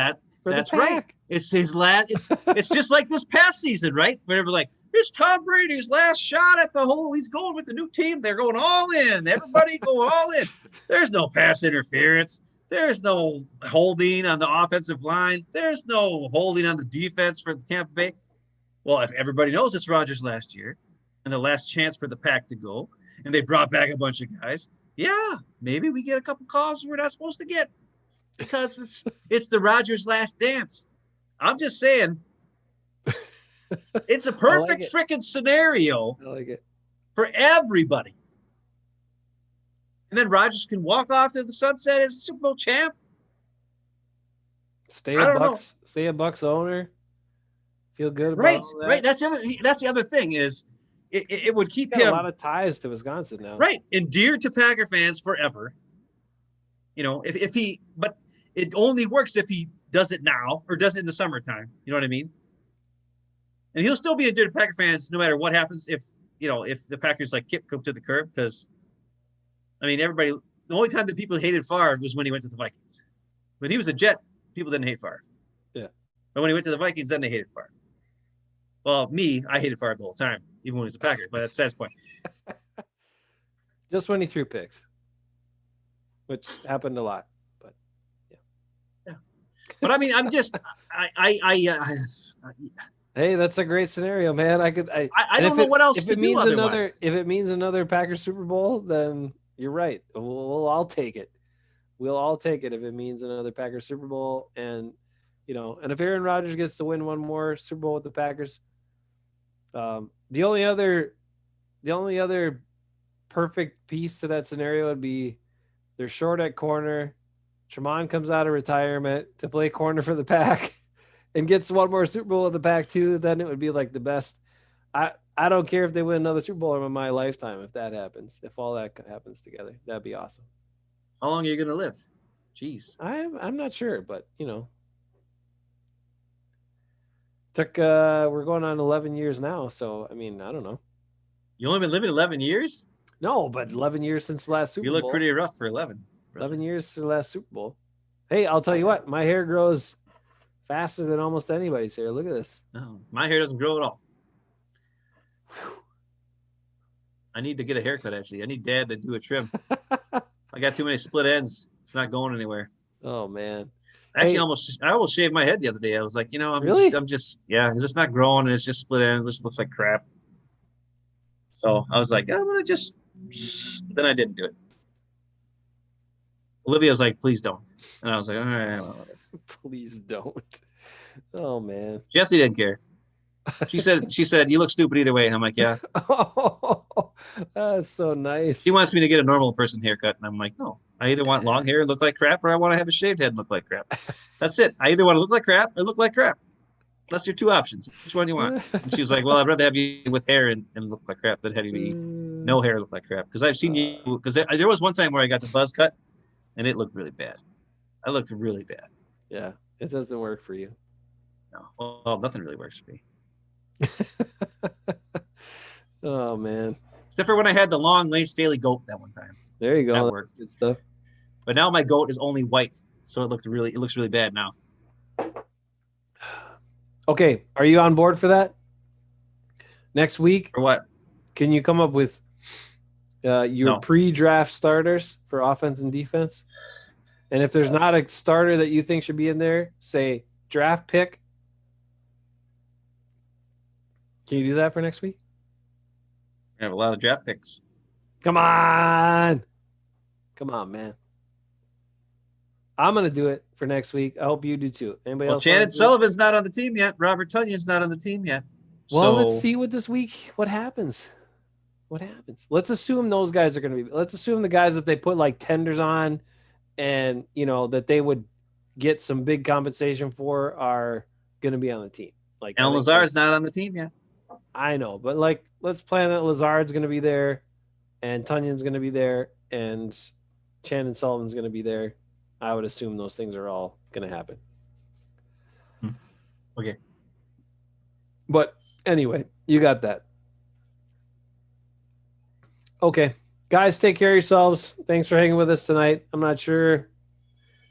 that's right. It's his last. It's just like this past season, right? Whenever it's Tom Brady's last shot at the whole. He's going with the new team. They're going all in. Everybody go all in. There's no pass interference. There's no holding on the offensive line. There's no holding on the defense for the Tampa Bay. Well, if everybody knows it's Rodgers last year and the last chance for the Pack to go, and they brought back a bunch of guys, yeah, maybe we get a couple calls we're not supposed to get because it's the Rodgers last dance. I'm just saying it's a perfect freaking scenario for everybody. And then Rodgers can walk off to the sunset as a Super Bowl champ. Stay a Bucks owner. Feel good about that. Right. That's the other thing is it would keep him a lot of ties to Wisconsin now. Right. Endeared to Packer fans forever. But it only works if he does it now or does it in the summertime. You know what I mean? And he'll still be endeared to Packer fans no matter what happens if the Packers come to the curb, because the only time that people hated Favre was when he went to the Vikings. When he was a Jet, people didn't hate Favre. Yeah. But when he went to the Vikings, then they hated Favre. Well, I hated Favre the whole time, even when he was a Packer, but that's Sad's point. Just when he threw picks, which happened a lot, but yeah. But I'm just, hey, that's a great scenario, man. I don't know what else. If it means another Packers Super Bowl, then you're right. We'll all take it. We'll all take it if it means another Packers Super Bowl, and if Aaron Rodgers gets to win one more Super Bowl with the Packers. The only other perfect piece to that scenario would be they're short at corner. Tremont comes out of retirement to play corner for the Pack, and gets one more Super Bowl in the Pac-2, then it would be like the best. I don't care if they win another Super Bowl in my lifetime if that happens. If all that happens together, that'd be awesome. How long are you gonna live? Jeez. I'm not sure, but we're going on 11 years now, so I mean, I don't know. You only been living 11 years? No, but 11 years since the last Super Bowl. You look pretty rough for 11. 11 years since the last Super Bowl. Hey, I'll tell you what, my hair grows faster than almost anybody's hair. Look at this. No, my hair doesn't grow at all. Whew. I need to get a haircut, actually. I need Dad to do a trim. I got too many split ends. It's not going anywhere. Oh, man. Actually, I almost shaved my head the other day. I was like, I'm just, because it's not growing and it's just split ends. This looks like crap. So I was like, I'm going to just, then I didn't do it. Olivia was like, please don't. And I was like, all right. Please don't. Oh, man. Jesse didn't care. She said, you look stupid either way. And I'm like, yeah. Oh, that's so nice. She wants me to get a normal person haircut. And I'm like, no, I either want long hair and look like crap, or I want to have a shaved head and look like crap. That's it. I either want to look like crap or look like crap. That's your two options. Which one do you want? And she's like, well, I'd rather have you with hair and look like crap than have you no hair look like crap. Because I've seen you, because there was one time where I got the buzz cut and it looked really bad. I looked really bad. Yeah, it doesn't work for you. No, well, nothing really works for me. Oh, man. Except for when I had the long Layne Taylor goat that one time. There you go. That worked. Good stuff. But now my goat is only white, so it looks really bad now. Okay, are you on board for that? Next week? For what? Can you come up with your pre-draft starters for offense and defense? And if there's not a starter that you think should be in there, say draft pick. Can you do that for next week? I have a lot of draft picks. Come on, man. I'm going to do it for next week. I hope you do too. Anybody else? Shannon Sullivan's not on the team yet. Robert Tunyon's not on the team yet. Well, let's see what this week, what happens. Let's assume those guys are going to be, let's assume the guys that they put like tenders on and, that they would get some big compensation for are going to be on the team. Like Alan Lazard's not on the team yet. I know, but like, let's plan that Lazard's going to be there and Tunyon's going to be there and Shannon Sullivan's going to be there. I would assume those things are all going to happen. Okay. But anyway, you got that. Okay. Guys, take care of yourselves. Thanks for hanging with us tonight. I'm not sure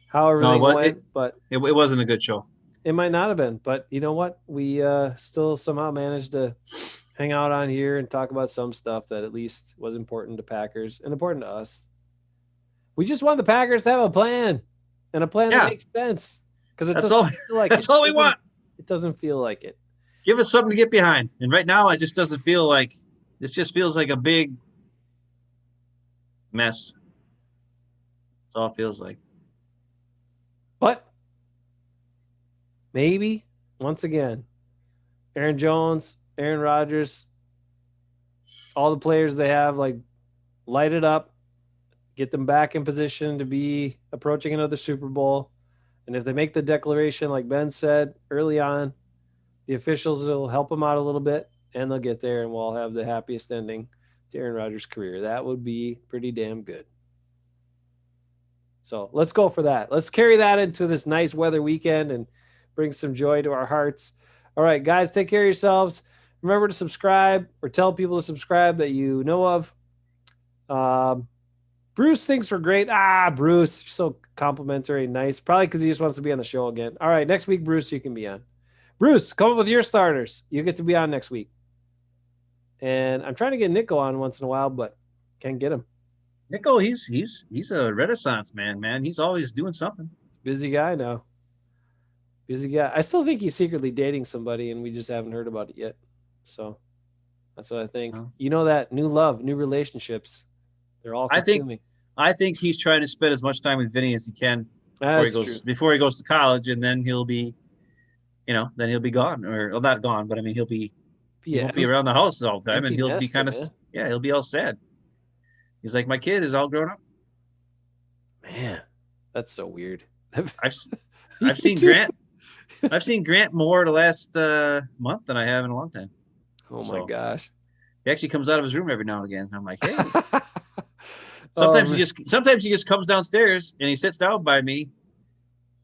how everything went, but it wasn't a good show. It might not have been, but you know what? We still somehow managed to hang out on here and talk about some stuff that at least was important to Packers and important to us. We just want the Packers to have a plan and a plan that makes sense. Because it doesn't feel like that's all we want. It doesn't feel like it. Give us something to get behind. And right now, it just doesn't feel like this. Just feels like a big mess. That's all it feels like. But maybe once again, Aaron Jones, Aaron Rodgers, all the players they have, like, light it up, get them back in position to be approaching another Super Bowl. And if they make the declaration, like Ben said early on, the officials will help them out a little bit and they'll get there and we'll all have the happiest ending to Aaron Rodgers' career. That would be pretty damn good. So let's go for that. Let's carry that into this nice weather weekend and bring some joy to our hearts. All right, guys, take care of yourselves. Remember to subscribe or tell people to subscribe that you know of. Bruce thinks we're great. Bruce, you're so complimentary and nice. Probably because he just wants to be on the show again. All right, next week, Bruce, you can be on. Bruce, come up with your starters. You get to be on next week. And I'm trying to get Nico on once in a while, but can't get him. Nico, he's a renaissance man. He's always doing something. Busy guy now. Busy guy. I still think he's secretly dating somebody, and we just haven't heard about it yet. So that's what I think. Oh. You know that new love, new relationships, they're all consuming. I think he's trying to spend as much time with Vinny as he can before he goes to college, and then he'll be, then he'll be gone, or well, not gone, but I mean he won't be around the house all the time, and he'll be kind of he'll be all sad. He's like, my kid is all grown up. Man, that's so weird. I've seen Grant. I've seen Grant more the last month than I have in a long time. Oh my So, gosh. He actually comes out of his room every now and again. I'm like, hey. Oh, Sometimes he just comes downstairs and he sits down by me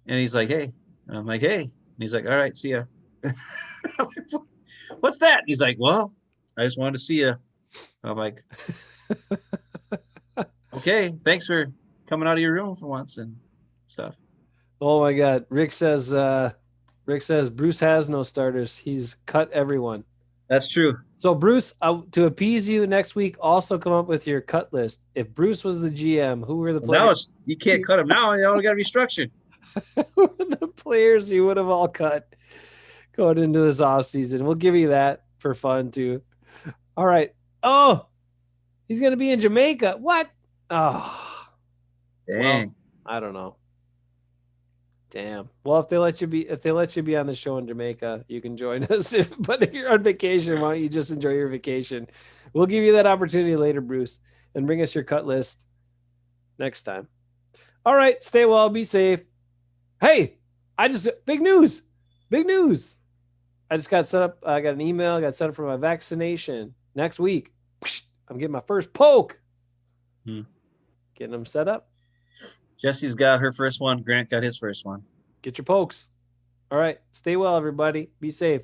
and he's like, hey. And I'm like, hey. And he's like, all right, see ya. I'm like, what's that? He's like, well, I just wanted to see you. I'm like, okay, thanks for coming out of your room for once and stuff. oh my God. Rick says Bruce has no starters. He's cut everyone. That's true. So Bruce, to appease you next week, also come up with your cut list. If Bruce was the GM, who were the Well, now players? you can't cut him now. You all got to be structured. Who were the players you would have all cut going into this offseason? We'll give you that for fun too. All right. Oh, he's gonna be in Jamaica. What? Oh, Dang. well, I don't know. Damn. Well, if they let you be on the show in Jamaica, you can join us. But if you're on vacation, why don't you just enjoy your vacation? We'll give you that opportunity later, Bruce, and bring us your cut list next time. All right. Stay well. Be safe. Hey, big news. I just got set up. I got an email. I got set up for my vaccination next week. I'm getting my first poke. Getting them set up. Jesse's got her first one. Grant got his first one. Get your pokes. All right. Stay well, everybody. Be safe.